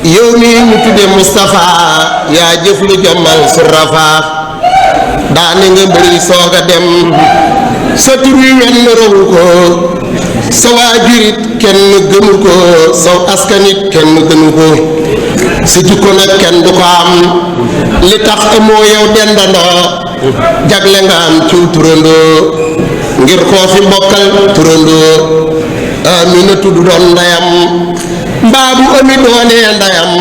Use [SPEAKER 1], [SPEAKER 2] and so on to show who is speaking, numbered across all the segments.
[SPEAKER 1] yow mi ñu tudde Moustapha yaa jëf lu jommal su rafaa daane nga mbëri soog a dem sa tur wi wenn rawu ko sa waajurit kenn gënu ko saw askanit kenn gënu ko sa jikko nag kenn du ko am li tax amoo yow dendandoo jagle nga am ciw turandoo ngir koo fi bokkal turandoo Aminatu du doon ndeyam mbaa bu ami doonee ndeyam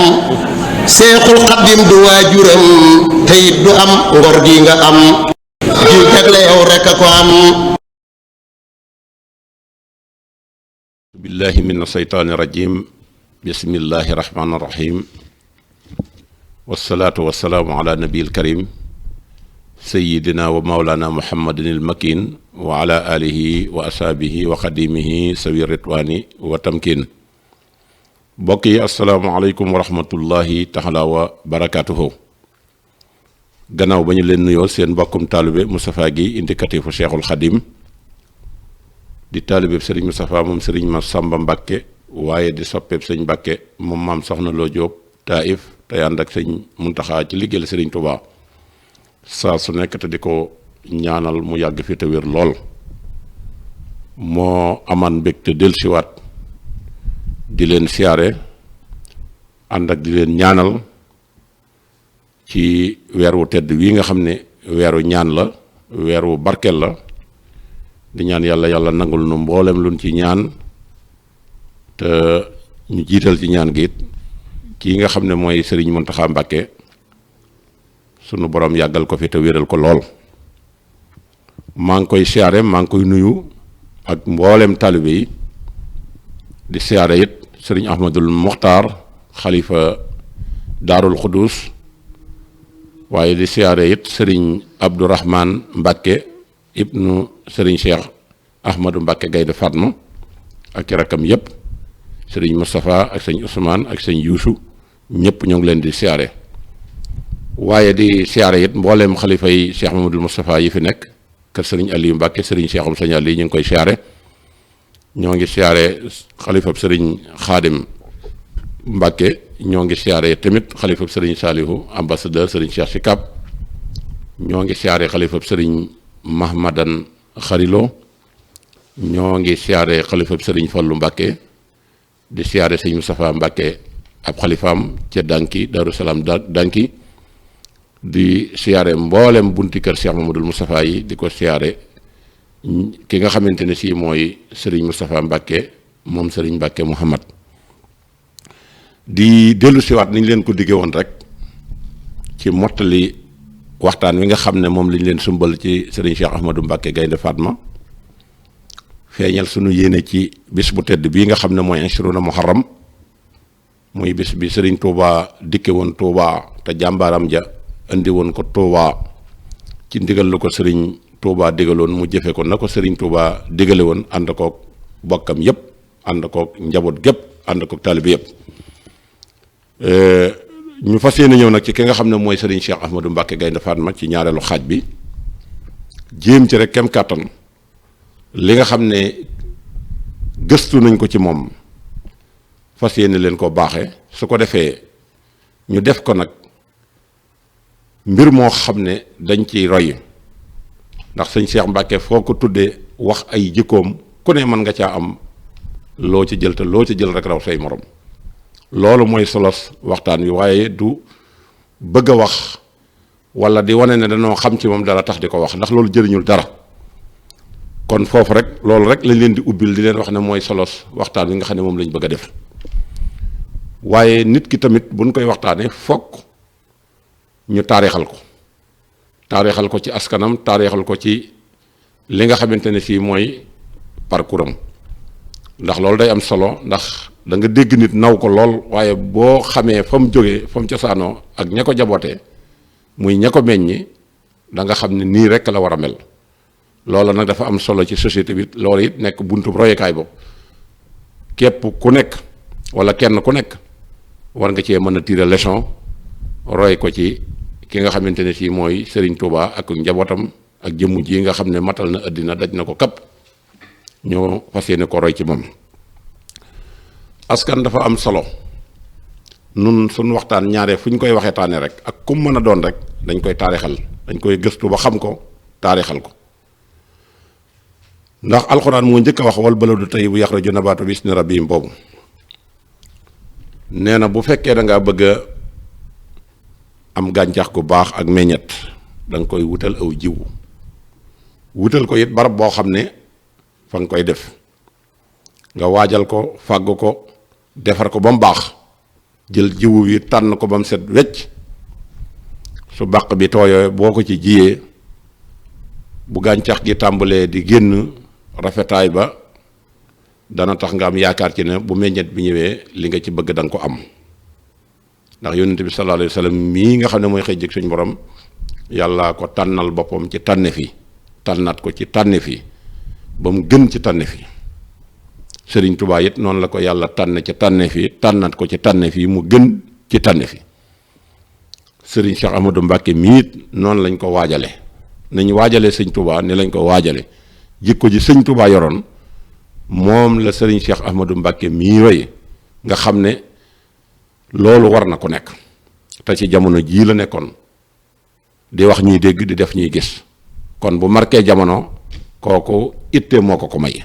[SPEAKER 1] Seexul Xaddim du waajuram te it du am ngor gi nga am gi jagle yow rekk a ko am.
[SPEAKER 2] billahi min asheytaani rajim bismillahi rahmaani rahim wasalaatu wasalaamu ala nabiil karim sayidina wa maulana muhammadin il makin wa ala alihi wa asaabihi wa xadimihi sawi ritwaani wa tamkin. mbokk yi asalaamaaleykum wa rahmatullahi taala wa barakaatuhu. gannaaw ba ñu leen nuyoo seen mbokkum taalibe Moustapha Guèye indicatifu Cheikhul Khadim di taalibe sëriñ Moustapha moom sëriñ Massamba Mbàkke waaye di soppeeb sëñ Mbàkke moom maam soxna Lo Jóob Taïf tey ànd ak sëñ Muntaxa ci liggéeyal sëriñ Touba saa su nekk te di ko ñaanal mu yàgg fi te wér lool. moo amaan mbégte dellusiwaat di leen siyaare ànd ak di leen ñaanal ci weer wu tedd wi nga xam ne weeru ñaan la weer wu barkeel la di ñaan yàlla nangul nu mboolem luñ ci ñaan te ñu jiital ci ñaan gi it kii nga xam ne mooy Serigne Mountakha Mbacké sunu borom yàggal ko fi te wéral ko lool. maa ngi koy siyaare maa ngi koy nuyu ak mboolem taalibe yi di siyaare it Serigne Ahmadul Mokhtar xalifa Daarul Xudus waaye di siyaare it Serigne Abdourahman Mbacké ibnu Serigne Cheikh Ahmadou Mbacké Gaynde Fatma ak ci rakkam yépp Serigne Moustapha ak sëñ Ousmane ak sëñ Youssou ñëpp ñoo ngi leen di siyaare. waaye di siyaare it mbooleem xalifa yi Cheikh Mamadou Moustapha yi fi nekk kër Serigne Aliou Mbacké Serigne Cheikhum sëñ Aliou ñu ngi koy siyaare. ñoo ngi siyaare xalifab Serigne Khadim Mbacké ñoo ngi siyaare tamit xalifab Serigne Salihu ambassadeur Serigne Cheikh Sikab ñoo ngi siyaare xalifab Serigne Mahmadan Xarilo ñoo ngi siyaare xalifab Serigne Fallu Mbacké di siyaare sëñ Moustapha Mbacké ab xalifaam ca Danki Darou Salaam Danki di siyaare mboolem bunti kër Cheikh Mamadou Moustapha yi di ko siyaare ki nga xamante ne si mooy Serigne Moustapha Mbacké moom Serigne Mbacké Mouhamad. di dellu siwaat ni ñu leen ko diggee woon rek ci mottali waxtaan wi nga xam ne moom lañ leen sumbal ci Serigne Cheikh Ahmadou Mbacké Gaynde Fatma feeñal sunu yéene ci bis bu tedd bii nga xam ne mooy Ashruna Muharram muy bis bi Serigne Touba dikke woon Touba te jàmbaaram ja indi woon ko Touba ci ndigal lu ko Serigne Touba digaloon mu jëfe ko na ko Serigne Touba digale woon ànd kook bokkam yépp ànd kook njaboot gépp ànd kook taalibe yépp. ñu fas yéene ñëw nag ci ki nga xam ne mooy Serigne Cheikh Ahmadou Mbacké Gaynde Fatma ci ñaareelu xaaj bi jéem ci rek kem kàttan li nga xam ne gëstu nañ ko ci moom fas yéene leen ko baaxe su ko defee ñu def ko nag mbir moo xam ne dañ ciy roy ndax sëñ Cheikh Mbacké foo ko tuddee wax ay jikkoom ku ne mën nga caa am loo ci jël te loo ci jël rek raw say morom loolu mooy solos waxtaan wi waaye du bëgg a wax wala di wane ne dañoo xam ci moom dara tax di ko wax ndax loolu jëriñul dara kon foofu rek loolu rek lañ leen di ubbil di leen wax ne mooy solos waxtaan wi nga xam ne moom lañ bëgg a def waaye nit ki tamit buñ koy waxtaanee fokk ñu taarixal ko ci askanam taarixal ko ci li nga xamante ne fii mooy parcours am ndax loolu day am solo ndax da nga dégg nit naw ko lool waaye boo xamee fa mu jógee fa mu cosaanoo ak ña ko jabootee muy ña ko meññi da nga xam ne nii rek la war a mel loolu nag dafa am solo ci société bi loolu it nekk buntu royukaay boobu képp ku nekk wala kenn ku nekk war nga cee mën a tirer leçon roy ko ci ki nga xamante ne fii mooy Serigne Touba ak njabootam ak jëmm ji nga xam ne matal na àddina daj na ko kapp ñoo fas yéene ko roy ci moom. askan dafa am solo nun suñ waxtaan ñaaree fu ñu koy waxee taane rek ak kum mën a doon rek dañ koy taarixal dañ koy gëstu ba xam ko taarixal ko ndax alxuraan moo njëkk a wax wal baladu tayyibu yaxruju nabaatu bi isni rabbihim boobu nee na bu fekkee da ngaa bëgg a am gàncax gu baax ak meññet da nga koy wutal aw jiwu wutal ko it barab boo xam ne fa nga koy def nga waajal ko fàgg ko defar ko ba mu baax jël jiwu wi tànn ko ba mu set wecc su bàq bi tooyoo boo ko ci jiyee bu gàncax gi tàmbalee di génn rafetaay ba dana tax nga am yaakaar ci ne bu meññet bi ñëwee li nga ci bëgg da nga ko am ndax yonent bi sallallahu alayhi wa sallam mii nga xam ne mooy xëy jëg suñ borom yàlla ko tànnal boppam ci tànne fi tànnaat ko ci tànne fi ba mu gën ci tànne fi Sëriñ Tuubaa it noonu la ko yàlla tànne ci tànne fi tànnaat ko ci tànne fi mu gën ci tànne fi Sëriñ Cheikh Ahmadou Mbacké mii it noonu lañ ko waajale nañ waajale sëñ Tuubaa ni lañ ko waajale jikko ji sëñ Tuubaa yoroon moom la Sëriñ Cheikh Ahmadou Mbacké mii roy nga xam ne loolu war na ko nekk te ci jamono jii la nekkoon di wax ñuy dégg di def ñuy gis kon bu marqué jamono kooku itte moo ko may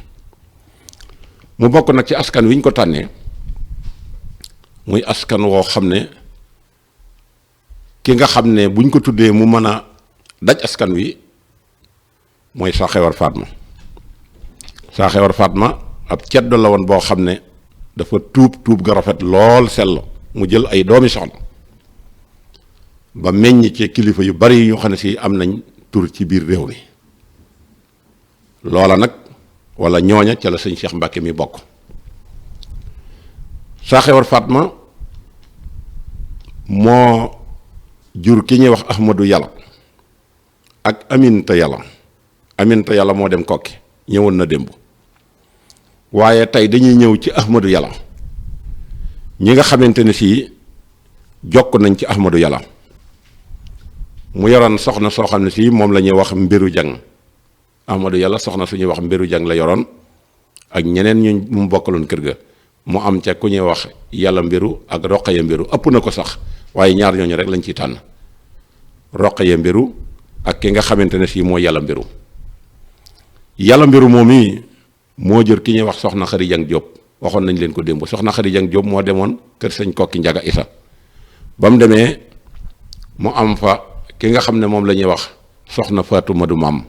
[SPEAKER 2] mu bokk nag ci askan wi ñu ko tànnee muy askan woo xam ne ki nga xam ne buñ ko tuddee mu mën a daj askan wi mooy Saxewar Fatma Saxewar Fatma ab ceddo la woon boo xam ne dafa tuub ga rafet lool sell mu jël ay doomi soxna ba meññ ci kilifa yu bari yoo xam ne si am nañ tur ci biir réew mi loola nag wala ñooña ca la sëñ Cheikh Mbacké mi bokk Saxewar Fatma moo jur ki ñuy wax Ahmadou Yàlla ak Aminta Yàlla moo dem kokki ñëwoon na démb waaye tey dañuy ñëw ci Ahmadou Yàlla ñi nga xamante ne sii jokk nañ ci Ahmadou Yàlla mu yoroon soxna soo xam ne sii moom la ñuy wax Mbiru Jang Ahmadou Yàlla soxna suñuy wax Mbiru Jang la yoroon ak ñeneen ñu mu bokkaloon kër ga mu am ca ku ñuy wax Yàlla Mbiru ak Roqaya Mbiru ëpp na ko sax waaye ñaar ñooñu rek lañ ciy tànn Roqaya Mbiru ak ki nga xamante ne sii mooy Yàlla Mbiru moom i moo jër ki ñuy wax soxna Xari Jang Jóob waxoon nañ leen ko démb soxna Xari Jang Jóob moo demoon kër sëñ kokki Njaga Isa ba mu demee mu am fa ki nga xam ne moom la ñuy wax soxna Faatu Madu Maam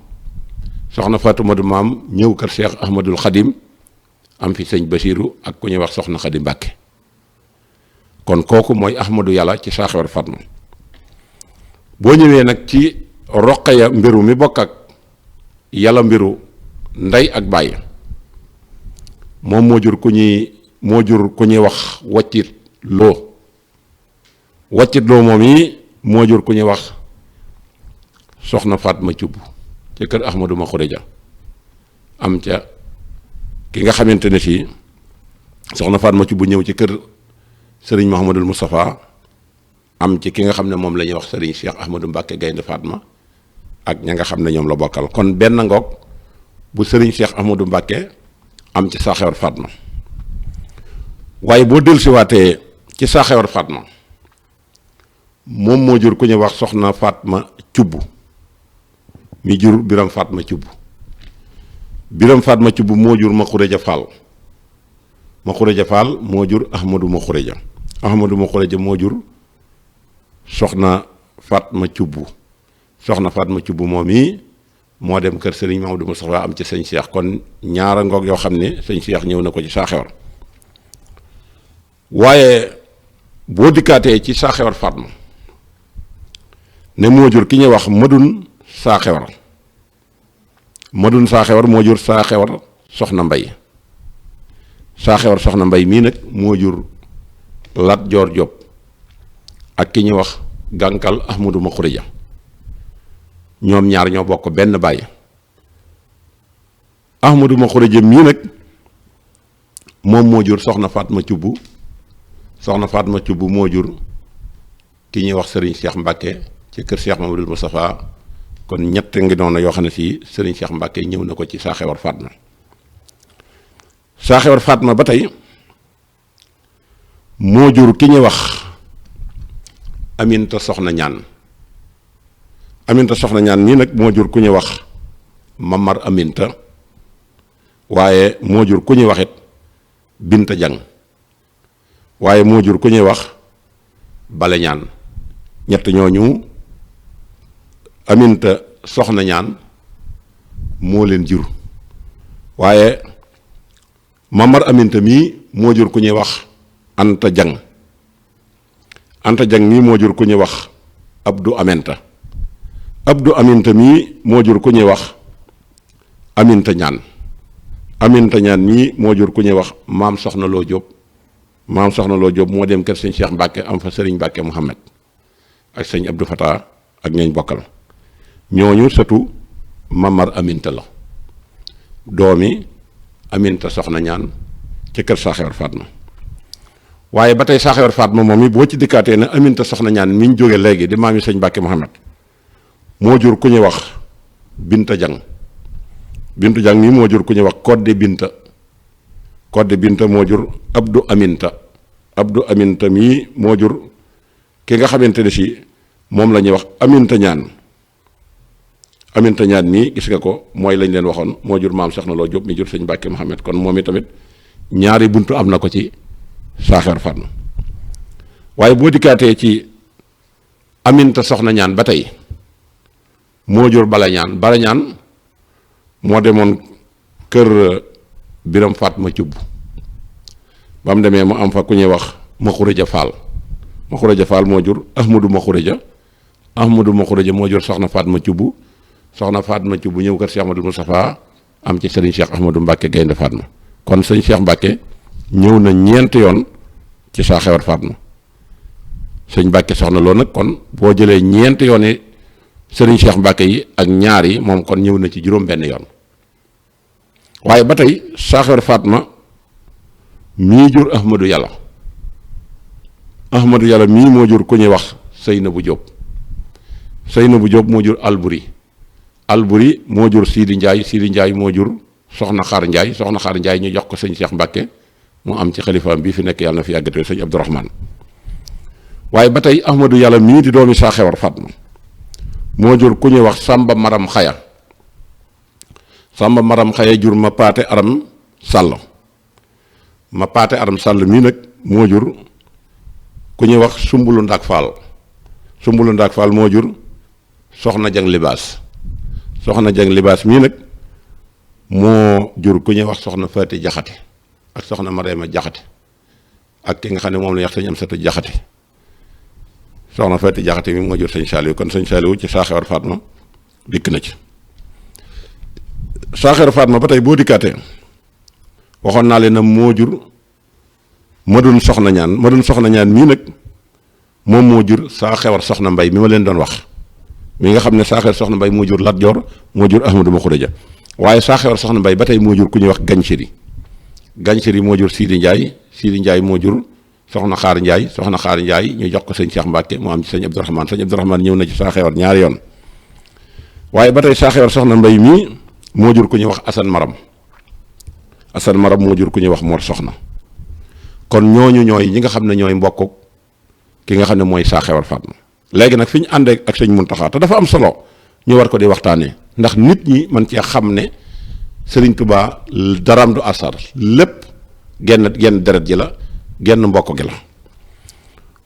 [SPEAKER 2] soxna Faatu Madu Maam ñëw kër Cheikh Ahmadul Xadim am fi sëñ Basiiru ak ku ñuy wax soxna Xadi Mbàkke kon kooku mooy Ahmadou Yàlla ci Saxewar Fatma boo ñëwee nag ci Roqaya Mbiru mi bokk ak Yàlla Mbiru ndey ak baay moom moo jur ku ñuy wax waccit loo moom yi moo jur ku ñuy wax soxna Fatma Cubb ca kër Ahmadou ma Xureja am ca ki nga xamante ne fii soxna Fatma Cubb ñëw ci kër sëriñ Mouhamadul Moustapha am ci ki nga xam ne moom la ñuy wax sëriñ Cheikh Ahmadou Mbacké Gaynde Fatma ak ña nga xam ne ñoom la bokkal kon benn ngoog bu sëriñ Cheikh Ahmadou Mbacké am ci Saxewar Fatma waaye boo dellusiwaatee ci Saxewar Fatma moom moo jur ku ñuy wax soxna Fatma Cubb mi jur Biram Fatma Cubb Biram Fatma Cubb moo jur ma Xureja Fall moo jur Ahmadou ma Xureja moo jur soxna Fatma Cubb moom yi moo dem kër sëriñ Mamadou Moustapha am ci sëñ Cheikh kon ñaara ngoog yoo xam ne sëñ Cheikh ñëw na ko ci Saxewar waaye boo dikkaatee ci Saxewar Fatma ne moo jur ki ñuy wax Madun Saxewar moo jur Saxewar soxna Mbay soxna Mbay mii nag moo jur Lat Joor Jóob ak ki ñuy wax Gànkal Ahmadou ma Xureja ñoom ñaar ñoo bokk benn baay Ahmadou ma Xureja mii nag moom moo jur soxna Fatma Cubb moo jur ki ñuy wax sëriñ Cheikh Mbacké ci kër Cheikh Mamadou Moustapha kon ñett ngi noonu yoo xam ne fii sëriñ Cheikh Mbacké ñëw na ko ci Saxewar Fatma ba tey moo jur ki ñuy wax Aminta soxna ñaan. Aminta soxna ñaan mii nag moo jur ku ñuy wax Mamar Aminta waaye moo jur ku ñuy wax it Binta Jang waaye moo jur ku ñuy wax Bale ñaan. ñett ñooñu Aminta soxna ñaan moo leen jur waaye Mamar Aminta mii moo jur ku ñuy wax Anta Jang. Anta Jang mii moo jur ku ñuy wax Abdou Aminta. Abdou Aminta mii moo jur ku ñuy wax Aminta ñaan. Aminta ñaan mii moo jur ku ñuy wax maam soxna loo Jóob. maam soxna loo Jóob moo dem kër sëñ Cheikh Mbàkke am fa sëriñ Mbàkke Muhammad ak sëñ Abdou Fatah ak ñañ bokkal ñooñu sëtu Mamar Aminta la doomi Aminta soxna ñaan ci kër Saaxewar Fatma waaye ba tey Saaxewar Fatma moom mi boo ci dikkaatee ne Aminta soxna ñaan mi ñu jóge léegi di maam yi sëñ Mbàkke Muhammad moo jur ku ñuy wax Binta Jang. Bintu Jang mii moo jur ku ñuy wax Kodde Binta. Kodde Binta moo jur Abdou Aminta. Abdou Aminta mii moo jur ki nga xamante ne si moom la ñuy wax Aminta ñaan. Aminta ñaan mii gis nga ko mooy lañ leen waxoon moo jur maam Soxna Loo Jóob mi jur sëñ Mbàkke Muhammad kon moom itamit ñaari buntu am na ko ci Saaxewar Fatma waaye boo dikkaatee ci Aminta soxna ñaan ba tey moo jur Bala ñaan. Bala ñaan moo demoon kër Biram Fatma Cubb ba mu demee mu am fa ku ñuy wax Maxureja Faal. Maxureja Faal moo jur Ahmadu Maxureja. Ahmadu Maxureja moo jur soxna Fatma Cubb. soxna Fatma Cubb ñëw kër Cheikh Ahmadou Moustapha am ci sëriñ Cheikh Ahmadou Mbàkke Gaynde Fatma kon sëñ Cheikh Mbàkke ñëw na ñeenti yoon ci Saaxewar Fatma sëñ Mbàkke soxna loo nag kon boo jëlee ñeenti yoon yi sëriñ Cheikh Mbàkke yi ak ñaar yi moom kon ñëw na ci juróom benn yoon waaye ba tey Saaxewar Fatma mii jur Ahmadou Yàlla. Ahmadou Yàlla mii moo jur ku ñuy wax Seynabu Jóob. Seynabu Jóob moo jur Alburi. Alburi moo jur Sidi Njaay. Sidi Njaay moo jur Soxna Xaar Njaay. Soxna Xaar Njaay ñu jox ko sëñ Cheikh Mbàkke mu am ci xalifaam bii fi nekk yàlla na fi yàggatee sëñ Abdourahman waaye ba tey Ahmadou Yàlla mii di doomi Saaxewar Fatma moo jur ku ñuy wax Sàmba Maram Xaya. Sàmba Maram Xaya jur ma paate aram sàll. ma paate aram sàll mii nag moo jur ku ñuy wax Sumbulu Ndak Faal. Sumbulu Ndak Faal moo jur Soxna Jang Libaas. Soxna Jang Libaas mii nag moo jur ku ñuy wax Soxna Faati Jaxate ak Soxna Mareema Jaxate ak ki nga xam ne moom la ñuy wax sëñ Amsatu Jaxate. Soxna Faati Jaxate mi moo jur sëñ Saaliw kon sëñ Saaliw ci Saaxewar Fatma dikk na ci. Saaxewar Fatma ba tey boo dikkaatee waxoon naa leen na moo jur Madun Soxna ñaan. Madun Soxna ñaan mii nag moom moo jur Saaxewar Soxna Mbay mi ma leen doon wax mi nga xam ne Saaxewar Soxna Mbay moo jur Lat Joor moo jur Ahmadu Maxureja waaye Saaxewar Soxna Mbay ba tey moo jur ku ñuy wax Gañsiri. Gañsiri moo jur Sidi Njaay. Sidi Njaay moo jur Soxna Xaar Njaay. Soxna Xaar Njaay ñu jox ko sëñ Cheikh Mbàkke mu am ci sëñ Abdourahman. sëñ Abdourahman ñëw na ci Saaxewar ñaari yoon waaye ba tey Saaxewar Soxna Mbay mii moo jur ku ñuy wax Asan Maram. Asan Maram moo jur ku ñuy wax Mor Soxna kon ñooñu ñooy ñi nga xam ne ñooy mbokk ki nga xam ne mooy Saaxewar Fatma léegi nag fi ñu àndee ak sëñ Muntaxa te dafa am solo ñu war ko di waxtaanee ndax nit ñi man cee xam ne Sëriñ Tuubaa daraam du asar lépp genn deret ji la genn mbokk gi la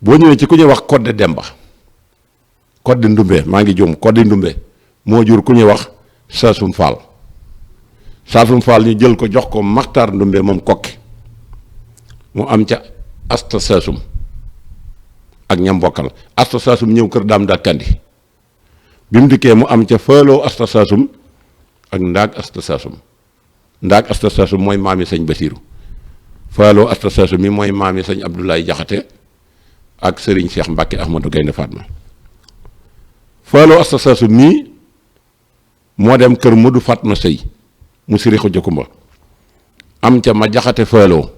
[SPEAKER 2] boo ñëwee ci ku ñuy wax Kodde Demba. Kodde Ndumbe maa ngi juum Kodde Ndumbe moo jur ku ñuy wax Saasum Faal. Saasum Faal ñu jël ko jox ko Maxtaar Ndumbe moom kokki mu am ca Asta Saasum ak ñam bokkal Asta Saasum ñëw kër Daam Dàkkandi bi mu dikkee mu am ca Faaloo Asta Saasum ak Ndaag Asta Saasum. Ndaag Asta Saasum mooy maami sëñ Basiiru. Faaloo Asta Saasum mi mooy maami sëñ Abdoulaye Jaxate ak Sëriñ Cheikh Mbàkke Ahmadou Gaynde Fatma. Faaloo Asta Saasum mii moo dem kër Mudu Fatma Sëy mu sirixu jëkkumba am ca ma jaxate Faaloo.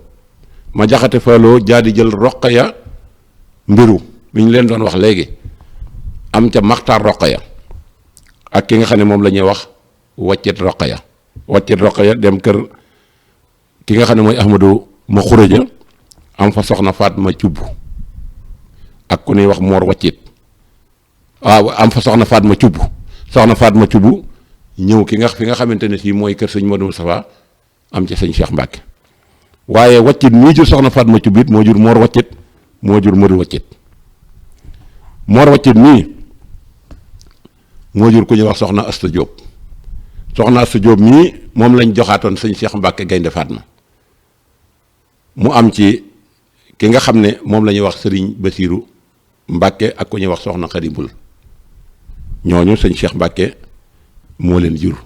[SPEAKER 2] ma jaxate Faaloo jaadi jël Roqaya Mbiru mi ñu leen doon wax léegi am ca Maxtaar Roqaya ak ki nga xam ne moom la ñuy wax Waccet Roqaya. Waccet Roqaya dem kër ki nga xam ne mooy Ahmadou Maxureja am fa Soxna Fatma Cubb ak ku ñuy wax Mor Waccit waaw am fa soxna Fatma Cubb soxna Fatma Cubb ñëw fi nga xamante ne si mooy kër sëñ Modou Moustapha am ci sëñ Cheikh Mbacke waaye Waccit mii jur soxna Fatma Cubb it moo jur Mor Waccit moo jur Modou Waccit Mor Waccit mii moo jur ku ñuy wax soxna Asta Diop soxna Asta Diop mii moom lañ joxaatoon sëñ Cheikh Mbacke Gaynde Fatma mu am ci ki nga xam ne moom la ñuy wax Serigne Bassirou Mbacke ak ku ñuy wax soxna Khady Mbul ñooñu sëñ Cheikh Mbacke moo leen jur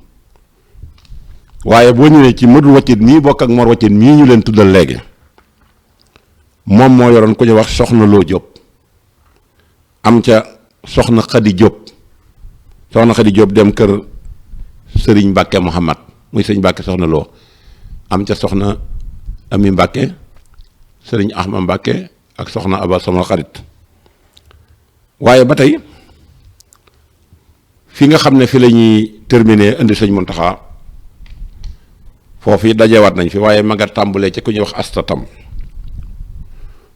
[SPEAKER 2] waaye boo ñëwee ci Modou Waccit mii bokk ak Mor Waccit mii ñu leen tuddal léegi moom moo yoroon ku ñuy wax soxna Loo Diop am ca soxna Khady Diop soxna Khady Diop dem kër Serigne Mbacke Mouhamad muy sëñ Mbacke soxna Loo am ca soxna Ami Mbacke Serigne Ahma Mbacke ak soxna Aba sama xarit waaye ba tey fi nga xam ne fi la ñuy terminer indi sëñ Muntaxa foofu dajewaat nañ fi waaye ma nga tàmbulee ci ku ñuy wax astatam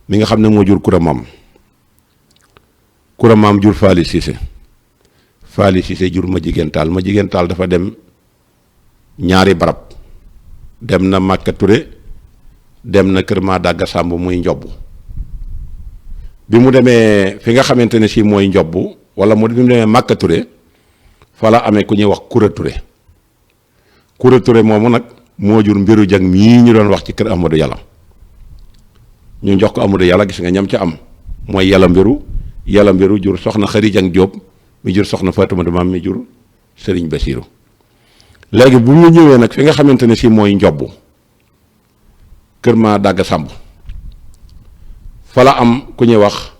[SPEAKER 2] mi nga xam ne moo jur Kura Maam jur Faali Cissé jur ma jigéen taal dafa dem ñaari barab dem na Màkka Ture dem na kër maa dàgga sàmb muy njobb bi mu demee fi nga xamante ne si mooy njobb wala bi mu demee Màkka Ture fa la amee ku ñuy wax Kura Ture moomu nag moo jur mbiru jang mii ñu doon wax ci kër Amadou Yàlla ñu jox ko Amadou Yàlla gis nga ñam ca am mooy yàlla mbiru jur soxna Xari Jang Jóob mi jur soxna Fatumata Maam mi jur Sëriñ Basiiru léegi bu mu ñëwee nag fi nga xamante ne si mooy njobb kër ma dàgg sàmb fa la am ku ñuy wax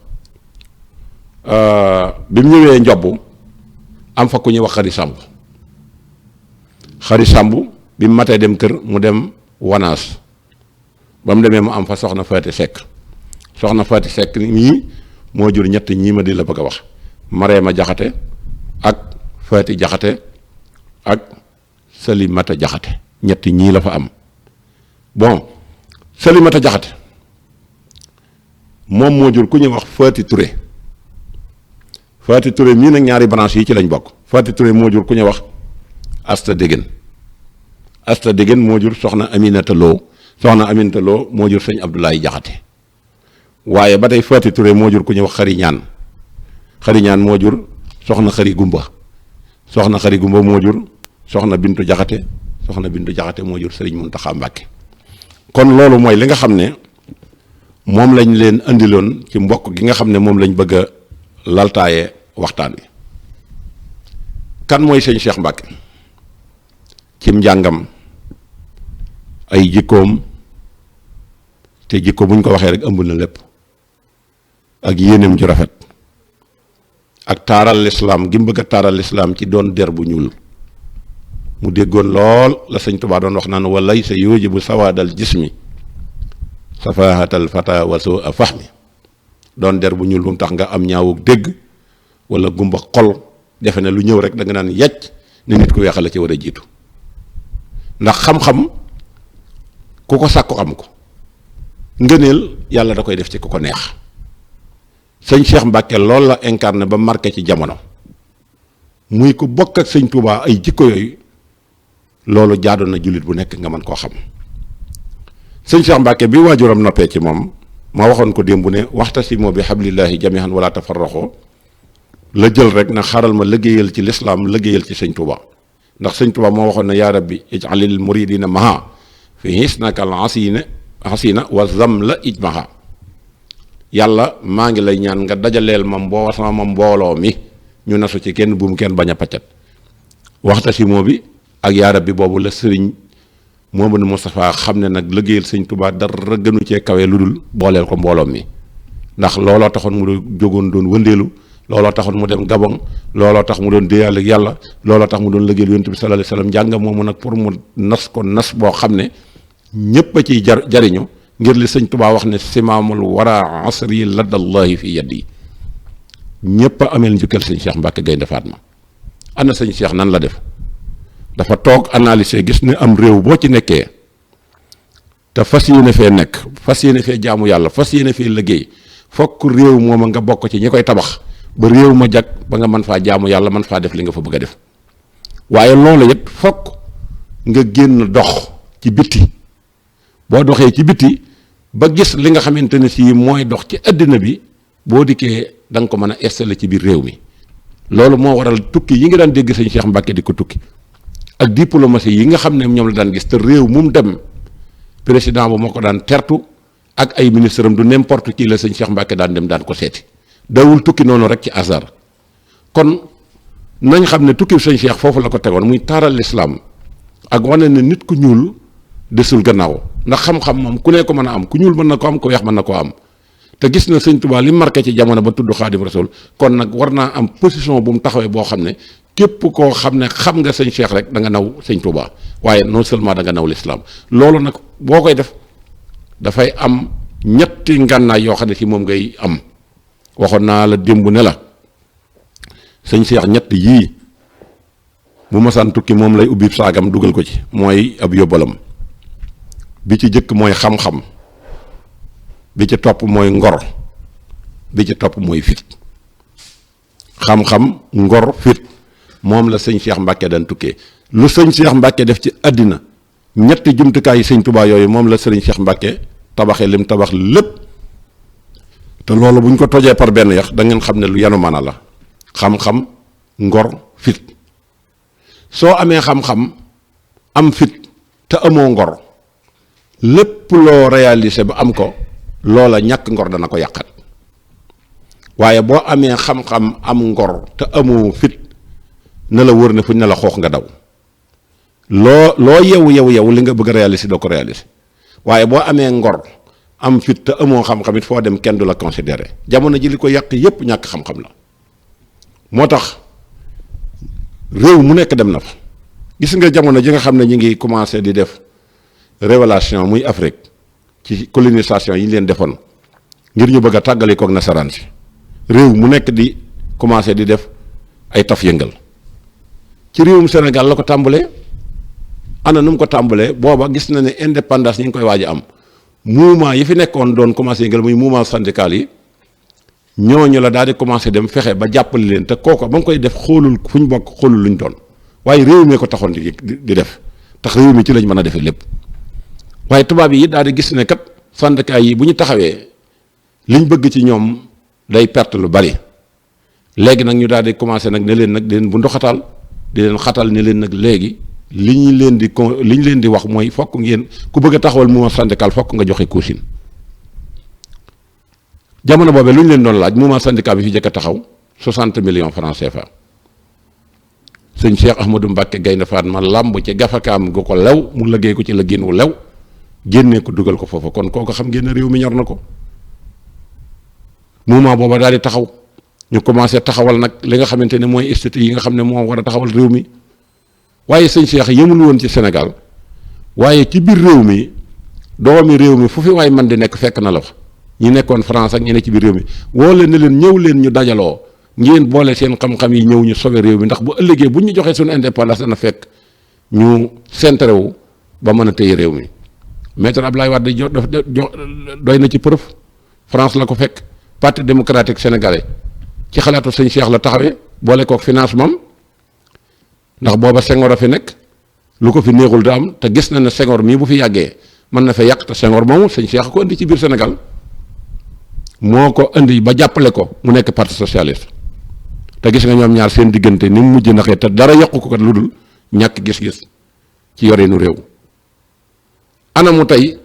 [SPEAKER 2] bi mu ñëwee njobb am fa ku ñuy wax xari sàmb bi mu matee dem kër mu dem wanaas ba mu demee mu am fa soxna Faati Sekk mii moo jur ñett ñii ma di la bëgg a wax Mareema Jaxate ak Faati Jaxate ak Salimata Jaxate ñett ñii la fa am bon Salimata Jaxate moom moo jur ku ñuy wax Faati Touré mii nag ñaari branche yi ci lañ bokk Faati Touré moo jur ku ñuy wax Asta Dégén moo jur soxna Aminata Lo moo jur sëñ Abdoulaye Jaxate waaye ba tey Faati Touré moo jur ku ñuy wax Xari Ñaan moo jur soxna Xari Gumba moo jur soxna Bintu Jaxate moo jur Sëriñ Muntaxa Mbàkke kon loolu mooy li nga xam ne moom lañ leen andiloon ci mbokk gi nga xam ne moom lañ bëgg a laltaaye waxtaan wi kan mooy sëñ Cheikh Mbacke cim njàngam ay jikkoom te jikko buñ ko waxee rek ëmb na lépp ak yéeneem ju rafet ak taaral lislaam gi mu bëgg a taaral lislaam ci doon der bu ñuul mu déggoon lool la sëñ Tuubaa doon wax naan walay sa yujibu sawaadal jismi safahatal fata waso a fahmi doon der bu ñuul bu mu tax nga am ñaawug dégg wala gumba xol defe ne lu ñëw rek da nga naan yàcc ne nit ku weexal la ci war a jiitu ndax xam-xam ku ko sàkku am ko ngëneel yàlla da koy def ci ku ko neex sëñ Cheikh Mbacke loolu la incarné ba marqué ci jamono muy ko bokk ak sëñ Touba ay jikko yooyu loolu jaadu na jullit bu nekk nga mën koo xam sëñ Cheikh Mbacke bi waajuram noppee ci moom ma waxoon ko démb ne waxtasimu bi hablillahi jamihan wala tafarraqu la jël rek na xaral ma liggéeyal ci lislaam liggéeyal ci sëñ Touba ndax sëñ Touba moo waxoon ne yaa rabbi ij'alil muridina maha fi hisnaka al hasina wa zam la ijmaha yàlla maa ngi lay ñaan nga dajaleel ma sama mbooloo mi ñu nasu ci kenn buum kenn bañ a paccat waxtasimu bi ak yaa rabbi boobu la sëriñ Mouhamadou Moustapha xam ne nag liggéeyal sëñ Touba dara gënu cee kawe lu dul booleel ko mbooloom mi ndax looloo taxoon mu jógoon doon wëndeelu looloo taxoon mu dem Gabon looloo tax mu doon déeyal ak yàlla looloo tax mu doon liggéeyal yonent bi sallallahu alayhi wasallam njàng moomu nag pour mu nas ko nas boo xam ne ñépp a ciy jariñu ngir li sëñ Touba wax ne simaamul wara asri laddallahi fi yaddi ñépp a ameel njukkal sëñ Cheikh Mbacke Gaynde Fatma ana sëñ Cheikh nan la def dafa toog analyser gis ne am réew boo ci nekkee te fas yéene fee nekk fas yéene fee jaamu yàlla fas yéene fee liggéey fokk réew mooma nga bokk ci ñi koy tabax ba réew ma jag ba nga mën faa jaamu yàlla mën faa def li nga fa bëgg a def waaye loolu it fokk nga génn dox ci bitti boo doxee ci bitti ba gis li nga xamante ne si mooy dox ci àddina bi boo dikkee da nga ko mën a installer ci biir réew mi loolu moo waral tukki yi nga daan dégg sëñ Cheikh Mbacke di ko tukki ak diplomatie yi nga xam ne ñoom la daan gis te réew mu dem président ba moo ko daan tertu ak ay ministre am du n'importe qui la sëñ Cheikh Mbacke daan dem daan ko seeti dawul tukki noonu rek ci hasard kon nañ xam ne tukki sëñ Cheikh foofu la ko tegoon muy taaral lislaam ak wane ne nit ku ñuul desul gannaaw ndax xam-xam moom ku ne ko mën a am ku ñuul mën na ko am ku weex mën na koo am te gis na sëñ Touba li marqué ci jamono ba tudd Xaadim Rasul kon nag war naa am position bu mu taxawee boo xam ne képp koo xam ne xam nga sëñ Cheikh rek da nga naw sëñ Touba waaye non seulement da nga naw lislaam loolu nag boo koy def dafay am ñetti ngànnaay yoo xam ne ci moom ngay am waxoon naa la démb ne la sëñ Cheikh ñett yii bu masaan tukki moom lay ubbi saagam dugal ko ci mooy ab yóbbalam bi ci jëkk mooy xam-xam bi ci topp mooy ngor bi ci topp mooy fit xam-xam ngor fit moom la sëñ Cheikh Mbacke daan tukkee lu sëñ Cheikh Mbacke def ci àddina ñetti jumtukaay yi sëñ Touba yooyu moom la sëriñ Cheikh Mbacke tabaxee lim tabax lépp te loolu bu ñu ko tojee par benn yax da ngeen xam ne lu yanu mana la xam-xam ngor fit soo amee xam-xam am fit te amoo ngor lépp loo réalisé ba am ko loola ñàkk ngor dana ko yàqat waaye boo amee xam-xam am ngor te amoo fit na la wër ne fu ñu ne la xoox nga daw loo yewu li nga bëgg a réaliser doo ko réaliser waaye boo amee ngor am fit te amoo xam-xam it foo dem kenn du la considéré jamono ji li ko yàq yépp ñàkk xam-xam la moo tax réew mu nekk dem na fa gis nga jamono ji nga xam ne ñu ngi commencé di def révélation muy Afrique ci colonisation yi ñu leen defoon ngir ñu bëgg a tàggali koog nasaraan si réew mu nekk di commencé di def ay taf yëngal ci réewum Sénégal la ko tàmbalee ana nu mu ko tàmbalee booba gis na ne indépendance ñi ngi koy waaj a am mouvement yi fi nekkoon doon commencé yëngal muy mouvement syndical yi ñooñu la daal di commencé dem fexe ba jàppale leen te kooko ba nga koy def xoolul fu ñu bokk xoolul lu ñu doon waaye réew mi ko taxoon di def tax réew mi ci lañ mën a defee lépp waaye tubaab yi daal di gis ne kat syndicat yi bu ñu taxawee liñ bëgg ci ñoom day perte lu bari léegi nag ñu daal di commencé nag ne leen nag di leen bu ndoxatal di leen xatal ne leen nag léegi li ñu leen di wax mooy fokk ngeen ku bëgg a taxawal mouvement syndical fokk nga joxe caution jamono boobee lu ñu leen doon laaj mouvement syndical bi fi jëkk a taxaw 60 millions francs CFA sëñ Cheikh Ahmadou Mbacke Gaynde Fatma làmb ci gafakaam gu ko lew mu liggéey ko ci liggéey wu lew génnee ko dugal ko foofu kon kooku xam ngeen ne réew mi ñor na ko mouvement booba daal di taxaw ñu commencé taxawal nag li nga xamante ne mooy institut yi nga xam ne moo war a taxawal réew mi waaye sëñ Cheikh yëmul woon ci Sénégal waaye ci biir réew mi doomi réew mi fu fi waay man di nekk fekk na la fa ñi nekkoon France ak ñi ne ci biir réew mi woo leen ne leen ñëw leen ñu dajaloo ngeen boole seen xam-xam yi ñëw ñu sauver réew mi ndax bu ëllëgee bu ñu joxee suñu indépendance dana fekk ñu centré wu ba mën a téye réew mi maître Abdoulaye Wade doy na ci preuve France la ko fekk parti démocratique sénégalais ci xalaatu sëñ Cheikh la taxawee boole kook financement ndax booba Senghor a fi nekk lu ko fi néexul da am te gis na ne Senghor mii bu fi yàggee mën na fa yàq te Senghor moomu sëñ Cheikh ko indi ci biir Sénégal moo ko indi ba jàppale ko mu nekk parti socialiste te gis nga ñoom ñaar seen diggante ni mu mujj naxee te dara yokku ko kat lu dul ñàkk gis-gis ci yoreenu réew anamu tey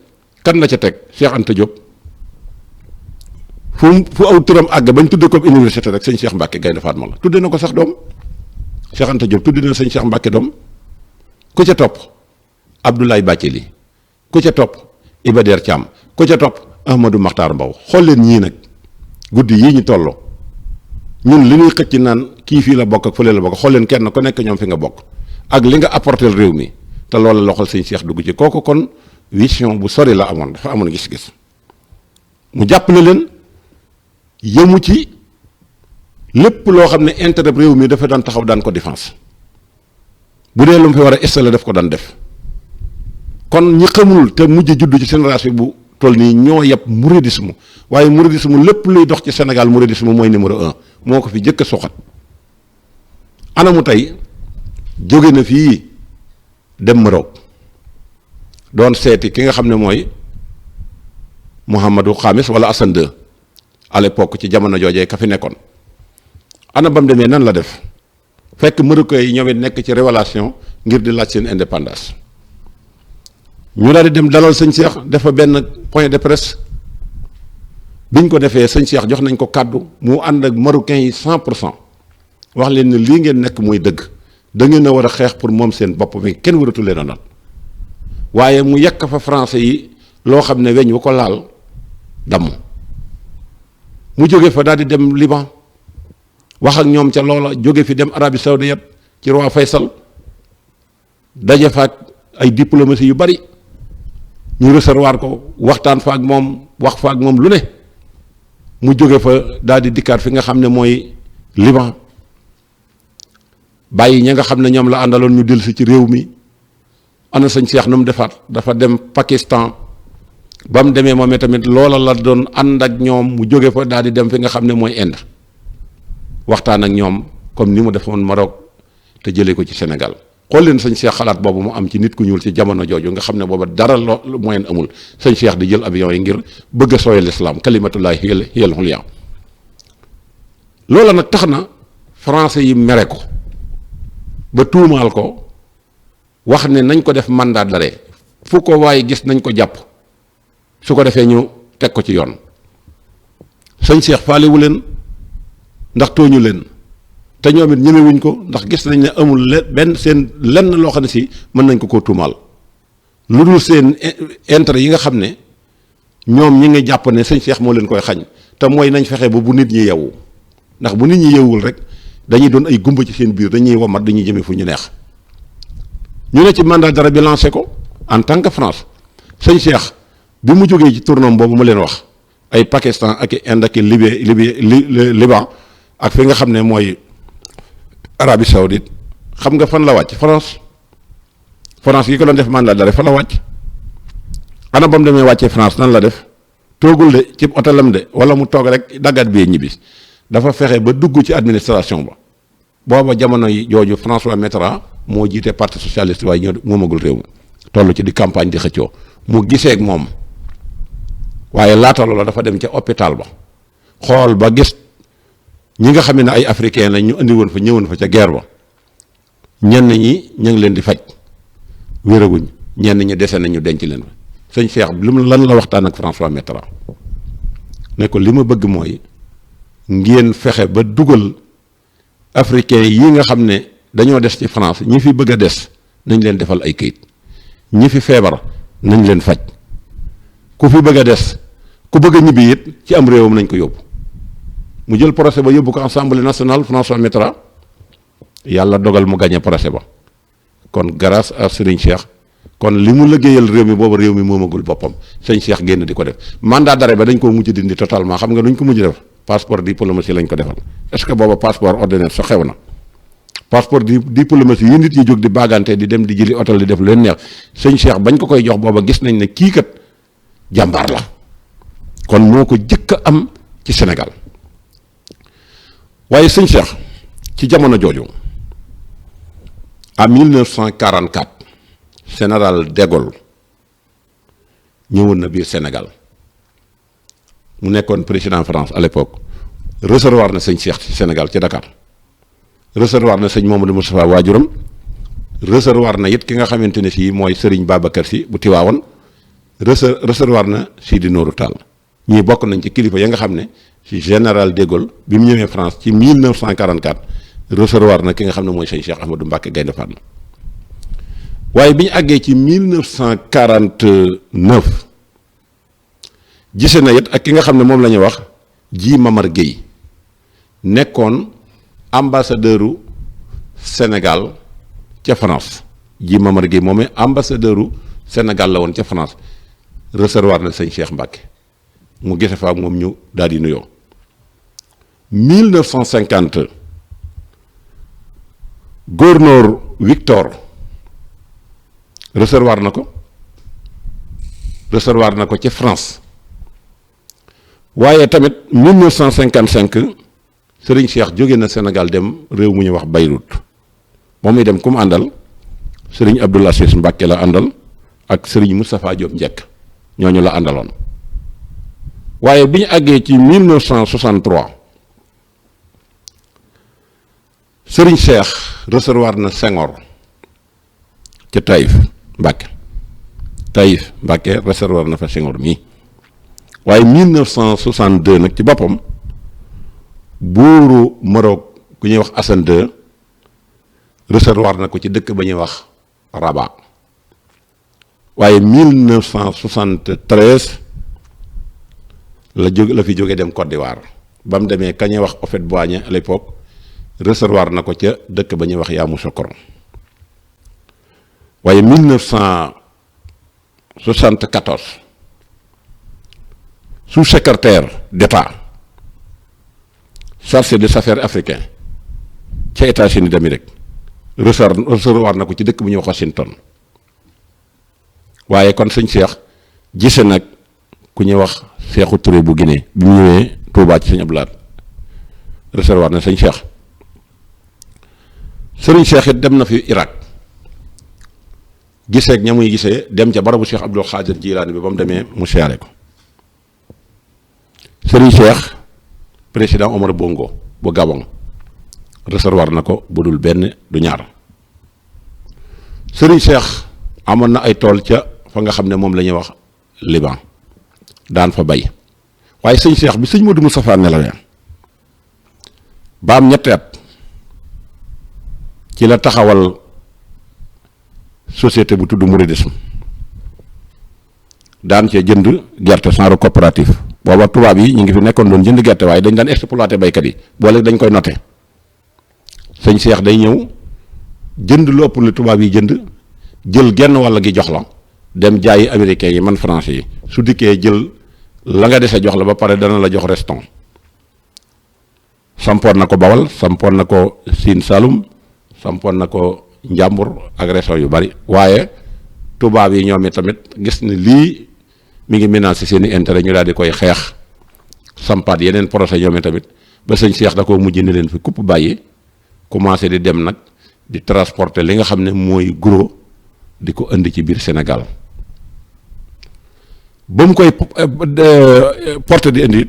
[SPEAKER 2] kan la ca teg Cheikh Anta Diop fu aw turam àgg bañ tudde ko université rek sëñ Cheikh Mbacke Gaynde Fatma la tudde na ko sax doom Cheikh Anta Diop tudde na sëñ Cheikh Mbacke doom ku ca topp Abdoulaye Bathily ku ca topp Iba Der Thiam ku ca topp Ahmadou Makhtar Mbow xool leen ñii nag guddi yii ñu tolloo ñun li ñuy xëcc naan kii fii la bokk ak fële la bokk xool leen kenn ku nekk ñoom fi nga bokk ak li nga apporter réew mi te loolu loxol sëñ Cheikh dugg ci kooku kon vision bu sori la amoon dafa amoon gis-gis mu jàppale leen yëmu ci lépp loo xam ne intérêt réew mi dafa daan taxaw daan ko défense bu dee lu mu fi war a installé daf ko daan def kon ñi xamul te mujj juddu ci génération bu toll nii ñoo yeb mouridisme waaye mouridisme lépp luy dox ci Sénégal mouridisme mooy numéro 1 moo ko fi jëkk a soxat anamu tey jóge na fii dem Maroc doon seeti ki nga xam ne mooy Mouhamadou Khamis wala Hassan II à l'époque ci jamono joojee ka fi nekkoon ana bam demee nan la def fekk Marocains yi ñoom it nekk ci révélation ngir di laaj seen indépendance ñu daal di dem dalal sëñ Cheikh dafa benn point de presse biñ ko defee sëñ Cheikh jox nañ ko kàddu mu ànd ak Marocains yi 100% wax leen ne lii ngeen nekk muy dëgg da ngeen a war a xeex pour moom seen bopp mi kenn waratu leen a not waaye mu yekk fa français yi loo xam ne weñ wu ko laal damm mu jóge fa daal di dem Liban wax ak ñoom ca loola jóge fi dem Arabie Saoudite ci roi Faysal daje fa ak ay diplomatie yu bari ñu recevoir ko waxtaan fa ak moom wax fa ak moom lu ne mu jóge fa daal di dikkaat fi nga xam ne mooy Liban bàyyi ña nga xam ne ñoom la àndaloon ñu dellusi ci réew mi ana sëñ Cheikh nu mu defaat dafa dem Pakistan ba mu demee moom tamit loola la doon ànd ak ñoom mu jóge fa daal di dem fi nga xam ne mooy Inde waxtaan ak ñoom comme ni mu defoon Maroc te jëlee ko ci Sénégal xool leen sëñ Cheikh xalaat boobu mu am ci nit ku ñuul ci jamono jooju nga xam ne booba dara loo moyen amul sëñ Cheikh di jël avion yi ngir bëgg a sooyal islam kalimatullahi hiyal ulya loola nag tax na français yi mere ko ba tuumaal ko wax ne nañ ko def mandat d'arrêt fu ko waaye gis nañ ko jàpp su ko defee ñu teg ko ci yoon sëñ Cheikh faalewu leen ndax tooñu leen te ñoom it ñemewuñ ko ndax gis nañ ne amul benn seen lenn loo xam ne si mën nañ ko koo tuumaal lu dul seen intérêt yi nga xam ne ñoom ñi ngi jàpp ne sëñ Cheikh moo leen koy xañ te mooy nañ fexe ba bu nit ñi yeewu ndax bu nit ñi yeewul rek dañuy doon ay gumba ci seen biir dañuy womat dañuy jëme fu ñu neex ñu ne ci mandat d'arrêt bi lancé ko en tant que France sëñ Cheikh bi mu jógee ci tournom boobu ma leen wax ay Pakistan ak Inde ak Liban ak fi nga xam ne mooy Arabie Saoudite xam nga fan la wàcc France yi ko doon def mandat d'arrêt fa la wàcc ana ba mu demee wàccee France nan la def toogul de ci hôtelam de wala mu toog rek daggat bee ñibbi dafa fexe ba dugg ci administration ba booba jamono yi jooju François Mitterrand moo jiite parti socialiste waaye ñoo moomagul réew mi toll ci di campagne di xëccoo mu gisee ak moom waaye laata loola dafa dem ca hôpital ba xool ba gis ñi nga xam ne ay africain lañ ñu indi woon fa ñëwoon fa ca guerre ba ñenn ñi ñu ngi leen di faj wéraguñ ñenn ñi dese nañu denc leen fa sëñ Cheikh lan la waxtaan ak François Mitterrand ne ko li ma bëgg mooy ngeen fexe ba dugal africain yi nga xam ne dañoo des ci France ñi fi bëgg a des nañ leen defal ay këyit ñi fi feebar nañ leen faj ku fi bëgg a des ku bëgg a ñibbi it ci am réewam nañ ko yóbbu mu jël procès ba yóbbu ko Assemblée nationale François Mitterrand yàlla dogal mu gagné procès ba kon grâce à Serigne Cheikh kon li mu liggéeyal réew mi boobu réew mi moomagul boppam sëñ Cheikh génn di ko def mandat d'arrêt ba dañ koo mujj dindi totalement xam nga nuñ ko mujj def passeport diplomatie lañ ko defal est-ce que booba passeport ordinaire sa xew na passeport diplomatie yi nit ñi jóg di baagante di dem di jëli hôtel di def lu leen neex sëñ Cheikh bañ ko koy jox booba gis nañ ne kii kat jàmbaar la kon moo ko jëkk a am ci Sénégal waaye sëñ Cheikh ci jamono jooju en 1944 général de Gaulle ñëwoon na biir Sénégal mu nekkoon président France à l'époque recevoir na sëñ Cheikh ci Sénégal ci Dakar recevoir na sëñ Mamadou Moustapha waajuram recevoir na it ki nga xamante ne sii mooy Serigne Babacar Sy bu Tiwaawoon recevoir na Sidi Nourou Tall ñii bokk nañ ci kilifa ya nga xam ne ci général de Gaulle bi mu ñëwee France ci 1944 recevoir na ki nga xam ne mooy sëñ Cheikh Ahmadou Mbacké Gaïndé Fatma waaye bi ñu àggee ci 1949 gise na it ak ki nga xam ne moom la ñuy wax Ji Mamar Guèye nekkoon ambassadeuru Sénégal ca France Ji Mamar Guèye moom ambassadeuru Sénégal la woon ca France recevoir na sëñ Cheikh Mbacké mu gise fa ak moom ñu daal di nuyoo 1950 gouverneur Victor recevoir na ko recevoir na ko ci France. waaye tamit 1955 Serigne Cheikh jóge na Sénégal dem réew mu ñuy wax Beyrouth moom muy dem ku mu àndal Serigne Abdoul Aziz Mbacké la àndal ak Serigne Moustapha Diop Njekk ñooñu la àndaloon. waaye bi ñu àggee ci 1963 Serigne Cheikh recevoir na Senghor ca Taïf Mbacké recevoir na fa Senghor mii. waaye 1962 nag ci boppam buuru Maroc ku ñuy wax Hassan II recevoir na ko ci dëkk ba ñuy wax Rabat. waaye 1973 la fi jóge dem Côte d'Ivoire ba mu demee ka ñuy wax Houphouët-Boigny à l'époque recevoir na ko ca dëkk ba ñuy wax Yamoussoukro. waaye 1974 sous-secrétaire d'État chargé des affaires africains ca États-Unis d'Amérique recevoir na ko ci dëkk bu ñuy wax Washington. waaye kon sëñ Cheikh gise nag ku ñuy wax Sékou Touré bu Guinée bi mu ñëwee Touba ci sëñ Abdou Lahad recevoir na sëñ Cheikh. sëriñ Cheikh it dem na fi Irak gisee ak ña muy gisee dem ca barabu Cheikh Abdul Xaadir Jilaani bi ba mu demee mu siyaare ko. sëriñ Cheikh président Omar Bongo bu Gabon recevoir na ko bu dul benn du ñaar. sëriñ Cheikh amoon na ay tool ca fa nga xam ne moom la ñuy wax Liban daan fa bay. waaye sëñ Cheikh bi sëñ Modou Moustapha nelawee ba am ñetti at ci la taxawal société bu tudd Mouridisme daan cee jënd gerte sans coopérative. booba tubaab yi ñu ngi fi nekkoon doon jënd gerte waaye dañ daan exploité baykat yi boole dañ koy noté sëñ Cheikh day ñëw jënd lu ëpp lu tubaab yi jënd jël genn walla gi jox la dem jaayi américains yi man français yi su dikkee jël la nga dese jox la ba pare dana la jox reston. sampoon na ko Bawal sampoon na ko Siin Saalum sampoon na ko Njàmbur ak région yu bari waaye tubaab yi ñoom tamit gis ni lii mi ngi menacé seeni intérêt ñu daal di koy xeex sampaat yeneen projet ñoom tamit ba sëñ Cheikh da koo mujj ni leen fi kupp bàyyi commencé di dem nag di transporter li nga xam ne mooy gros di ko indi ci biir Sénégal ba mu koy porté di indi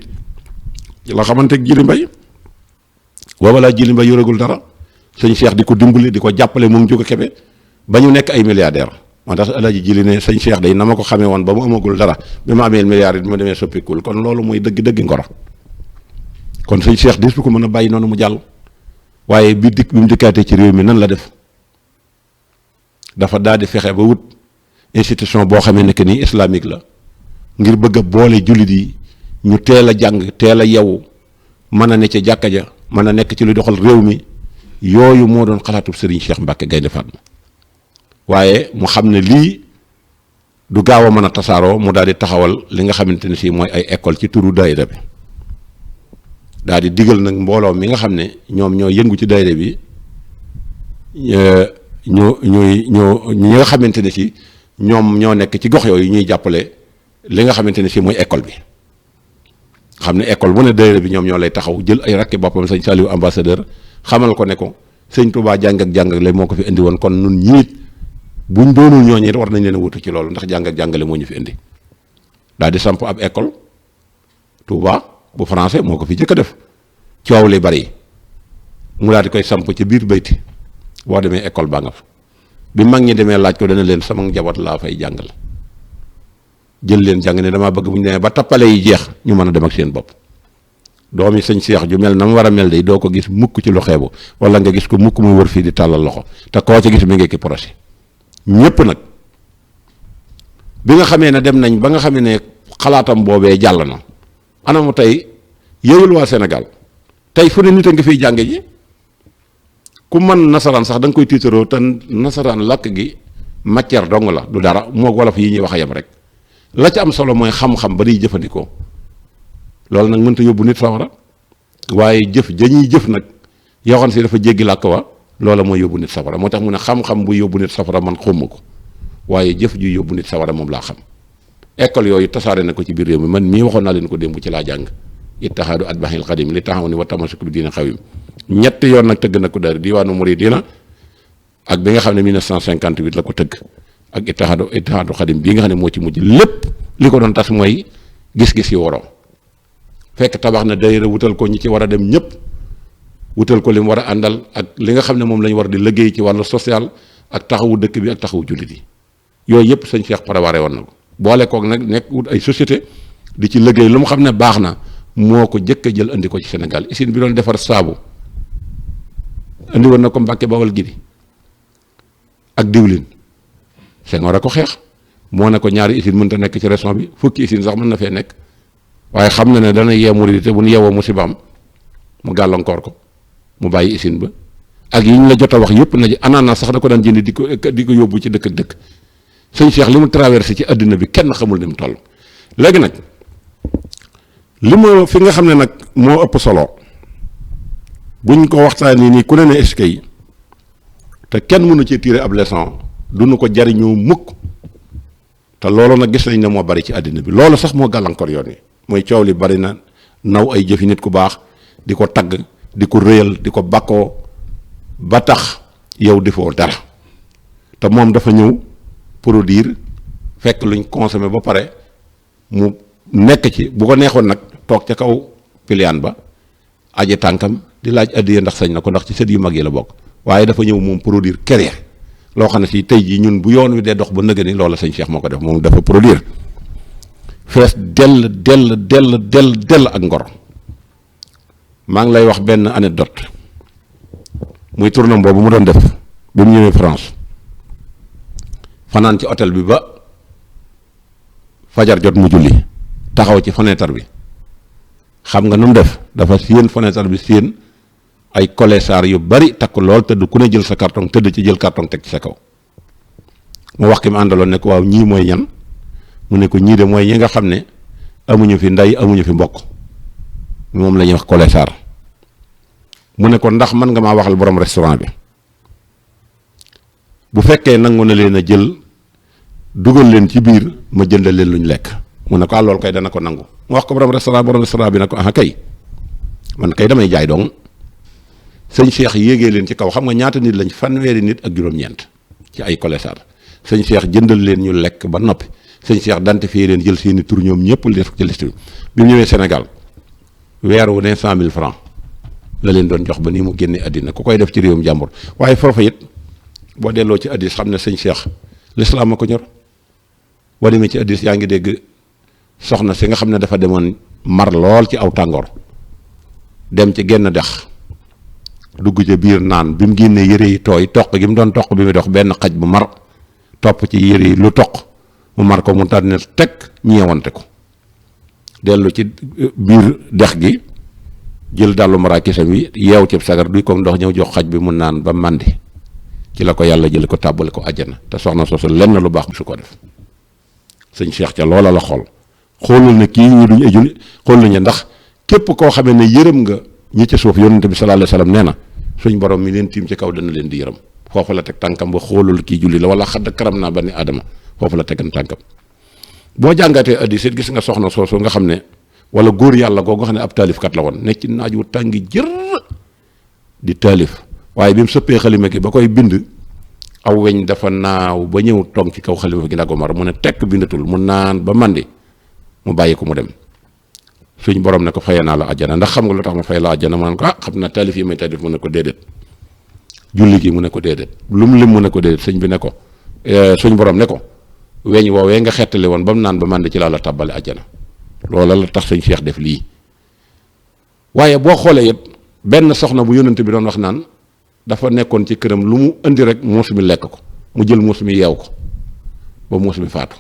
[SPEAKER 2] la xamante Jili Mbay booba laa Jili Mbay yoragul dara sëñ Cheikh di ko dimbali di ko jàppale moom jóge Kebe ba ñu nekk ay milliardaire moo tax Alaaji Jili ne sëñ Cheikh day na ma ko xamee woon ba mu amagul dara bi ma amee milliard it ma demee soppikul kon loolu mooy dëgg ngoro kon sëñ Cheikh dis bu ko mën a bàyyi noonu mu jàll waaye bi mu dikkaatee ci réew mi nan la def dafa daal di fexe ba wut institution boo xamee ne que ni islamique la ngir bëgg a boole jullit yi ñu teel a jàng teel a yewu mën a ne ca jàkka ja mën a nekk ci lu doxal réew mi yooyu moo doon xalaatu Serigne Cheikh Mbacké Gaïndé Fatma waaye mu xam ne lii du gaaw a mën a tasaaroo mu daal di taxawal li nga xamante ne si mooy ay école ci turu daayira bi daal di digal nag mbooloo mi nga xam ne ñoom ñoo yëngu ci daayira bi ñi nga xamante ne si ñoom ñoo nekk ci gox yooyu ñuy jàppale li nga xamante ne si mooy école bi xam ne école bu ne daayira bi ñoom ñoo lay taxaw jël ay rakki boppam sëñ Saliou ambassadeur xamal ko ne ko sëñ Touba jàng ak jàngale moo ko fi indi woon kon nun ñiit buñ doonul ñooñu it war nañ leen a wutu ci loolu ndax jàng ak jàngale moo ñu fi indi daal di samp ab école Touba bu français moo ko fi jëkk a def coow li bari mu daal di koy samp ci biir bayti boo demee école baa nga fa bi mag ñi demee laaj ko dana leen sama njaboot laa fay jàngal jël leen jàng ne damaa bëgg bu ñu demee ba tappale yi jeex ñu mën a dem ak seen bopp doomi sëñ Cheikh ju mel na mu war a mel day doo ko gis mukk ci lu xeebu wala nga gis ko mukk muy wër fii di tàllal loxo te koo ci gis mi ngi ki projet ñépp nag bi nga xamee ne dem nañ ba nga xamee ne xalaatam boobee jàll na anamu tey yéewul waa Sénégal tey fu ne nit a ngi fiy jànge ji ku mën nasaraan sax da nga koy tiitaroo te nasaraan làkk gi matière dong la du dara moo wolof yi ñuy wax a yem rek la ci am solo mooy xam-xam ba day jëfandikoo loolu nag mënta yóbbu nit sawara waaye jëf jañuy jëf nag yoo xam si dafa jéggi làkk wa loola mooy yóbbu nit safara moo tax mu ne xam-xam bu yóbbu nit safara man xawma ko waaye jëf ju yóbbu nit safara moom laa xam école yooyu tasaare na ko ci biir réew mi man mii waxoon naa leen ko démb ci laa jàng ittihaadu atbaahil xadim li taxaw wa tamasuk bi diina xawim ñetti yoon nag tëgg na ko daal diwaanu muridina ak bi nga xam ne 1958 la ko tëgg ak ittihaadu xadim bii nga xam ne moo ci mujj lépp li ko doon tas mooy gis-gis yi waroo fekk tabax na daayira wutal ko ñi ci war a dem ñëpp wutal ko li mu war a àndal ak li nga xam ne moom la ñu war di liggéey ci wàllu social ak taxawu dëkk bi ak taxawu jullit yi yooyu yëpp sëñ Cheikh préparé woon na ko boole koog nag nekk wut ay société di ci liggéey lu mu xam ne baax na moo ko jëkk a jël andi ko ci Sénégal usine bi doon defar saabu andi woon na ko Mbàkke Bawol gi ak diwlin Senghor a ko xeex moo ne ko ñaari usine mënta nekk ci région bi fukki usine sax mën na fee nekk waaye xam na ne dana yee murid te bu ñu yeewoo musibaam mu gàllankoor ko mu bàyyi usine ba ak yi ñu la jot a wax yëpp na ananas sax da ko daan jënd di ko yóbbu ci dëkk ak dëkk sëñ Cheikh li mu traversé ci àddina bi kenn xamul ni mu toll. léegi nag li ma fi nga xam ne nag moo ëpp solo buñ ko waxtaanee nii ku ne ne est-ce que yi te kenn mënu ci tirer ab leçon duñu ko jariñoo mukk te loolu nag gis nañ ne moo bari ci àddina bi loolu sax moo gàllankoor yoon wi mooy coow li bari na naw ay jëfi nit ku baax di ko tagg di ko rëyal di ko bakkoo ba tax yow defoo dara te moom dafa ñëw produire fekk luñ consommé ba pare mu nekk ci bu ko neexoon nag toog ca kaw piliyaan ba aji tànkam di laaj addiya ndax sañ na ko ndax ci sët yu mag yi la bokk waaye dafa ñëw moom produire créer loo xam ne si tey jii ñun bu yoon wi dee dox ba nëgë ni loola sëñ Cheikh moo ko def moom dafa produire fees dell ak ngor maa ngi lay wax benn anecdote muy tournée boobu mu doon def bi mu ñëwee France fanaan ci hôtel bi ba fajar jot mu julli taxaw ci fenêtre bi xam nga nu mu def dafa séen fenêtre bi séen ay kolesaar yu bari takk lool tëdd ku ne jël sa carton tëdd ci jël carton teg ci sa kaw mu wax ki mu àndaloon ne ko waaw ñii mooy ñan mu ne ko ñii de mooy ñi nga xam ne amuñu fi ndey amuñu fi mbokk moom la ñuy wax kolesaar mu ne ko ndax mën nga maa waxal borom restaurant bi bu fekkee nangu na leen a jël dugal leen ci biir ma jëndal leen luñ lekk mu ne ko loolu kay dana ko nangu mu wax ko borom restaurant bi ne ko kay man kay damay jaay dong sëñ Cheikh yéegee leen ci kaw xam nga ñaata nit lañ fanweeri nit ak juróom-ñeent ci ay kolesaar sëñ Cheikh jëndal leen ñu lekk ba noppi sëñ Cheikh identifié leen jël seeni tur ñoom ñëpp li def ci liste bi mu ñëwee Sénégal weer wu ne 100 000 francs la leen doon jox ba ni mu génne àddina ku koy def ci réewum jàmbur waaye foofa it boo delloo ci addis xam ne sëñ Cheikh lislaam a ko ñor boo demee ci addis yaa ngi dégg soxna si nga xam ne dafa demoon mar lool ci aw tàngoor dem ci genn dex dugg ca biir naan bi mu génnee yëre yi tooy toq gi mu doon toq bi muy dox benn xaj bu mar topp ci yëre yi lu toq mu mar ko mu tànn ne teg ñeewante ko dellu ci biir dex gi jël dàllu maraakisam yi yeew ci sagar duy ko ndox ñëw jox xaj bi mu naan ba màndi ci la ko yàlla jël ko tàbbale ko àjjana te soxna soosu lenn lu baax su ko def sëñ Cheikh ca loola la xoolul ne kii ñi duñ ay julli xoolul ne ndax képp koo xamee ne yërëm nga ñi ci suuf yonent bi sallallahu alayhi wasallam nee na suñ borom mi leen tiim ci kaw dana leen di yërëm foofu la teg tànkam ba xoolul kii julli la wala xadd karam naa bani aadama foofu la tegan tànkam boo jàngatee hadiis it gis nga soxna soosu nga xam ne wala góor yàlla googu nga xam ne ab taalifkat la woon nekk ci naaj wu tàngi jër di taalif waaye bi mu sëppee xalima gi ba koy bind aw weñ dafa naaw ba ñëw toog ci kaw xalima gi nag Omar mu ne tekk bindatul mu naan ba mandi mu bàyyi ko mu dem suñ borom ne ko fayee naa la àjjana ndax xam nga lu tax ma fay la àjjana mu ne ko xam na taalif yi may taalif mu ne ko déedéet julli gi mu ne ko déedéet lu mu lim mu ne ko déedéet sëñ bi ne ko suñ borom ne ko weñ woowee nga xettali woon ba mu naan ba mandi ci laa la tàbbale àjjana loola la tax sëñ Cheikh def lii waaye boo xoolee it benn soxna bu yónnante bi doon wax naan dafa nekkoon ci këram lu mu indi rek muus mi lekk ko mu jël muus mi yeew ko ba muus mi faatu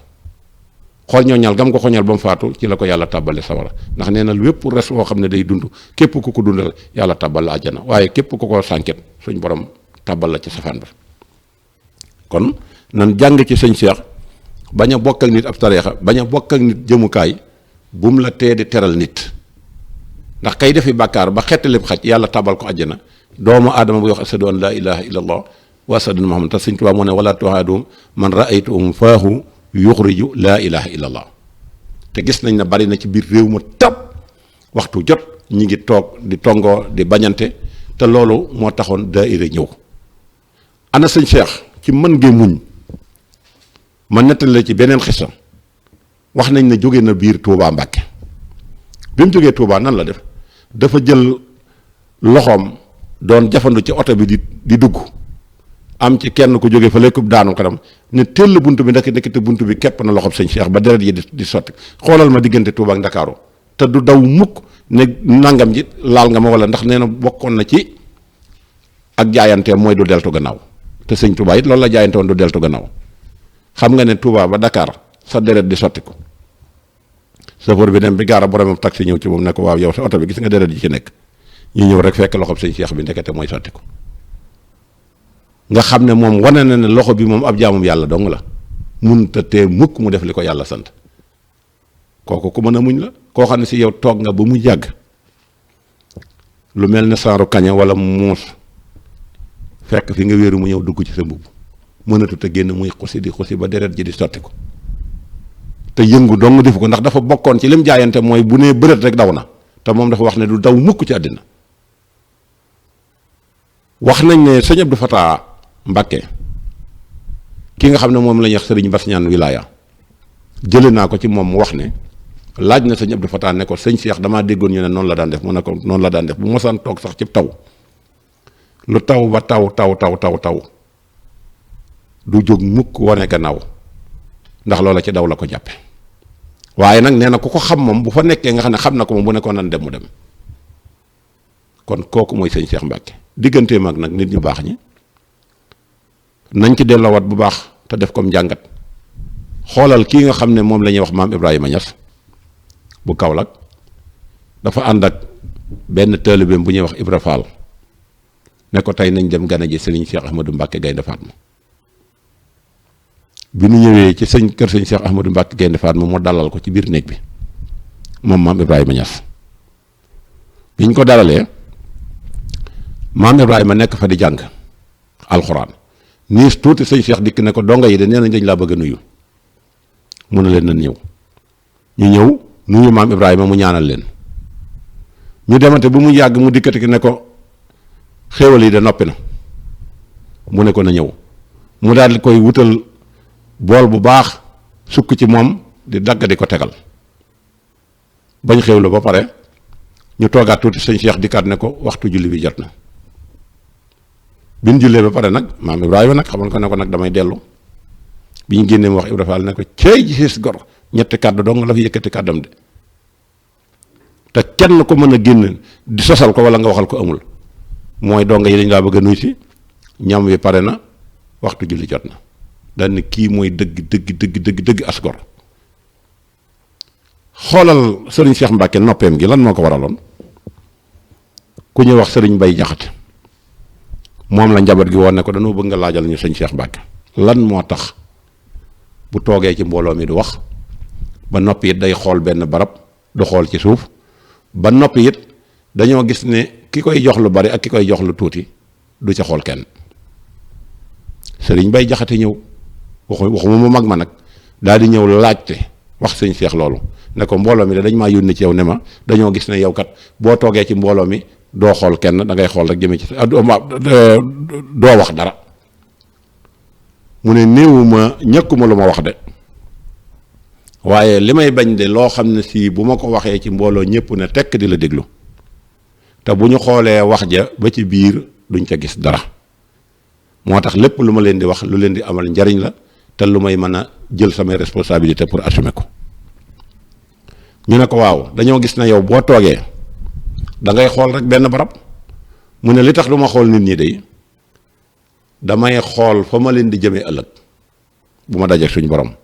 [SPEAKER 2] xool ñooñal gam ko xoñal ba mu faatu ci la ko yàlla tàbbale sawara ndax nee na wépp res woo xam ne day dund képp ku ko dundal yàlla tàbbal la àjjana waaye képp ku ko sànket suñ borom tàbbal la ci safaan ba kon nan jàng ci sëñ Cheikh bañ a bokk ak nit ab tariixa bañ a bokk ak nit jëmukaay bu mu la tee di teral nit ndax kay defi bàkkaar ba xettali xaj yàlla tàbbal ko àjjana doomu aadama buy wax ashadu an laa ilaha illa allah wa ashadu anna muhammad te sëñ Tuubaa moo ne wala tuhaadum man raaytuhum faahu yuxriju laa ilaha illa allah te gis nañ ne bari na ci biir réew ma tab waxtu jot ñi ngi toog di tongoo di bañante te loolu moo taxoon daayira ñëw. ana sëñ Cheikh ci mën ngee muñ ma nettali la ci beneen xisa wax nañ ne jóge na biir Touba Mbàkke bi mu jógee Touba nan la def dafa jël loxoom doon jafandu ci oto bi di dugg am ci kenn ku jógee fa lekkub daanu kanam ne tell bunt bi ndekete bunt bi képp na loxoom sëñ Cheikh ba deret yi di sotti xoolal ma diggante Touba ak Ndakaaru te du daw mukk ne nangam ji laal nga ma wala ndax nee na bokkoon na ci ak jaayanteem mooy du deltu gannaaw te sëñ Touba it loolu la jaayante woon du deltu gannaaw xam nga ne Touba ba Dakar sa deret di sotti ko chauffeur bi dem bi gaara boromam taxi ñëw ci moom ne ko waaw yow sa oto bi gis nga deret ji ci nekk ñu ñëw rek fekk loxob sëñ Cheikh bi ndekete mooy sotti ko nga xam ne moom wane na ne loxo bi moom ab jaamum yàlla dong la mun te tee mukk mu def li ko yàlla sant kooku ku mën a muñ la koo xam ne si yow toog nga ba mu yàgg lu mel ne saaru kaña wala muus fekk fi nga wéeru mu ñëw dugg ci sa mbubb mënatu te génn muy xusi ba deret ji di sotti ko te yëngu dong defu ko ndax dafa bokkoon ci lim jaayante mooy bu nee bërët rek daw na te moom dafa wax ne du daw mukk ci àddina wax nañ ne sëñ Abdou Fatah Mbàkke ki nga xam ne moom la ñuy wax sëriñ Bass Ñaan wilaaya jële naa ko ci moom mu wax ne laaj na sëñ Abdou Fatah ne ko sëñ Cheikh damaa déggoon ñu ne noonu la daan def mu ne ko noonu la daan def bu mosaan toog sax ci taw lu taw ba taw du jóg mukk wane gannaaw ndax loola ci daw la ko jàppe waaye nag nee na ku ko xam moom bu fa nekkee nga xam ne xam na ko moom bu nekkoon nan dem mu dem kon kooku mooy sëñ Cheikh Mbàkke digganteem ak nag nit ñu baax ñi nañ ci delloowaat bu baax te def comme njàngat xoolal kii nga xam ne moom la ñuy wax maam Ibrahima Niass bu Kaolack dafa ànd ak benn taalibeem bu ñuy wax Ibra Fall ne ko tey nañ dem gana ji sëriñ Cheikh Ahmadou Mbacke Gaynde Fatma bi ñu ñëwee ci kër sëñ Cheikh Ahmadou Mbacke Gaynde Fatma moo dalal ko ci biir néeg bi moom maam Ibrahima Niass bi ñu ko dalalee maam Ibrahima nekk fa di jàng alxuraan niis tuuti sëñ Cheikh dikk ne ko donga yi de nee nañ dañ laa bëgg a nuyu mu ne leen nan ñëw ñu ñëw nuyu maam Ibrahima mu ñaanal leen ñu demante bu mu yàgg mu dikkati ki ne ko xéewal yi de noppi na mu ne ko na ñëw mu daal di koy wutal bool bu baax sukk ci moom di dagg di ko tegal bañ xéewlu ba pare ñu toogaat tuuti sëñ Cheikh dikkaat ne ko waxtu julli bi jot na bi ñu jullee ba pare nag maam Ibrahima nag xamal ko ne ko nag damay dellu bi ñu génnee mu wax Ibrahima Fall ne ko cey ji sis gor ñetti kàddu dong la fi yëkkati kàddam de te kenn ko mën a génn di sosal ko wala nga waxal ko amul mooy donga yi dañ laa bëgg a nuyu si ñam wi pare na waxtu julli jot na dañ ne kii mooy dëgg asgor xoolal sëriñ Cheikh Mbacke noppeem gi lan moo ko waraloon ku ñuy wax sëriñ Bay Jaxate moom la njaboot gi woon ne ko dañoo bëgg nga laajal ñu sëñ Cheikh Mbacke lan moo tax bu toogee ci mbooloo mi du wax ba noppi it day xool benn barab du xool ci suuf ba noppi it dañoo gis ne ki koy jox lu bari ak ki koy jox lu tuuti du ca xool kenn sëriñ Bay Jaxate ñëw waxuma mu mag ma nag daal di ñëw laajte wax sëñ Cheikh loolu ne ko mbooloo mi de dañ maa yónni ci yow ne ma dañoo gis ne yow kat boo toogee ci mbooloo mi doo xool kenn da ngay xool rek jëme ci doo wax dara mu ne néewuma ñàkkuma lu ma wax de waaye li may bañ de loo xam ne si bu ma ko waxee ci mbooloo ñëpp ne tekk di la déglu te bu ñu xoolee wax ja ba ci biir duñ ca gis dara moo tax lépp lu ma leen di wax lu leen di amal njariñ la te lu may mën a jël samay responsabilité pour assumer ko ñu ne ko waaw dañoo gis ne yow boo toogee da ngay xool rek benn barab mu ne li tax du ma xool nit ñi de damay xool fa ma leen di jëmee ëllëg bu ma dajee suñ borom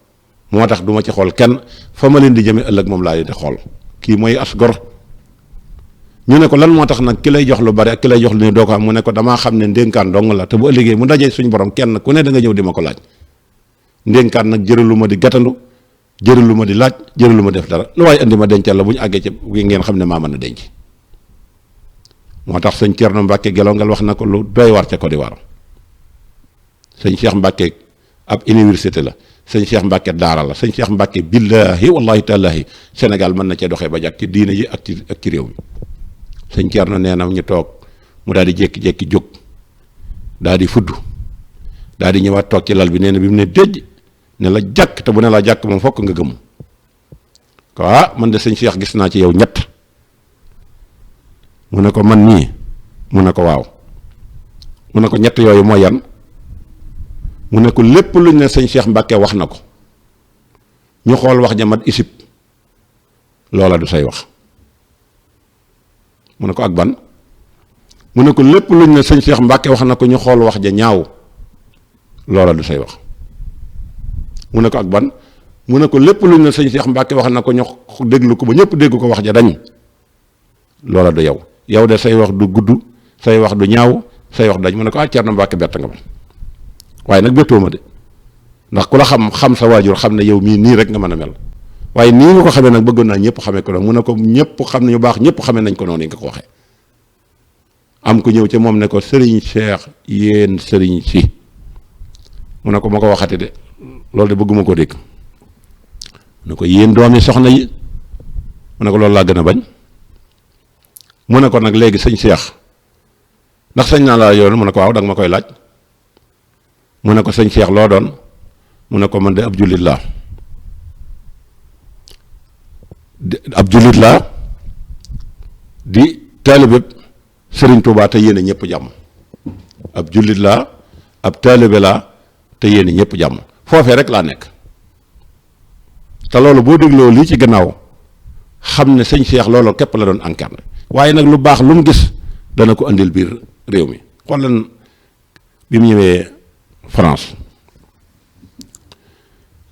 [SPEAKER 2] moo tax du ma ci xool kenn fa ma leen di jëmee ëllëg moom laa leen di xool kii mooy as gor ñu ne ko lan moo tax nag ki lay jox lu bari ak ki lay jox lu ne doo ko am mu ne ko damaa xam ne ndénkaan dong la te bu ëllëgee mu dajee suñ borom kenn ku ne da nga ñëw di ma ko laaj ndénkaan nag jëralu ma di gàttandu jëralu ma di laaj jëralu ma def dara lu waaye indi ma dencal la bu ñu àggee ci ngeen xam ne maa mën a denc moo tax sëñ Thierno Mbacke Gelongal wax na ko lu doy war ca Côte d'Ivoire sëñ Cheikh Mbacke ab université la sëñ Cheikh Mbacke daara la sëñ Cheikh Mbacke billahi wallahi taalahi Sénégal mën na cee doxee ba jàkk ci diine ji ak ci réew mi sëñ Thierno nee na ñu toog mu daal di jékki-jékki jóg daal di fudd daal di ñëwaat toog ci lal bi nee na bi mu ne déj ne la jàkk te bu ne la jàkk moom fokk nga gëm ko man de sëñ Cheikh gis naa ci yow ñett mu ne ko man nii mu ne ko waaw mu ne ko ñett yooyu mooy yan mu ne ko lépp luñ ne sëñ Cheikh Mbacke wax na ko ñu xool wax ja mat isib loola du say wax mu ne ko ak ban mu ne ko lépp luñ ne sëñ Cheikh Mbacke wax na ko ñu xool wax ja ñaaw loola du say wax mu ne ko ak ban mu ne ko lépp luñ ne sëñ Cheikh Mbacke wax na ko ñu déglu ko ba ñëpp dégg ko wax ja dañ loola du yow de say wax du gudd say wax du ñaaw say wax dañ mu ne ko Thierno Mbacke bett nga ma waaye nag bettoo ma de ndax ku la xam sa waajur xam ne yow mii nii rek nga mën a mel waaye nii nga ko xamee nag bëggoon naa ñëpp xamee ko noonu mu ne ko ñëpp xam ne ñu baax ñëpp xamee nañ ko noonu nga ko waxee am ku ñëw ci moom ne ko sëriñ Cheikh yéen sëriñ si mu ne ko ma ko waxati de loolu de bëgguma ko dégg mu ne ko yéen doomi soxna yi mu ne ko loolu laa gën a bañ mu ne ko nag léegi sëñ Cheikh ndax sañ naa laa yoon mu ne ko waaw da nga ma koy laaj mu ne ko sëñ Cheikh loo doon mu ne ko man de ab jullit laa di taalibe Sëriñ Tuubaa te yéene ñëpp jàmm ab jullit laa ab taalibe laa te yéene ñëpp jàmm foofee rek laa nekk te loolu boo dégloo lii ci gannaaw xam ne sëñ Cheikh loolu képp la doon incarné waaye nag lu baax lu mu gis dana ko andil biir réew mi xool leen bi mu ñëwee France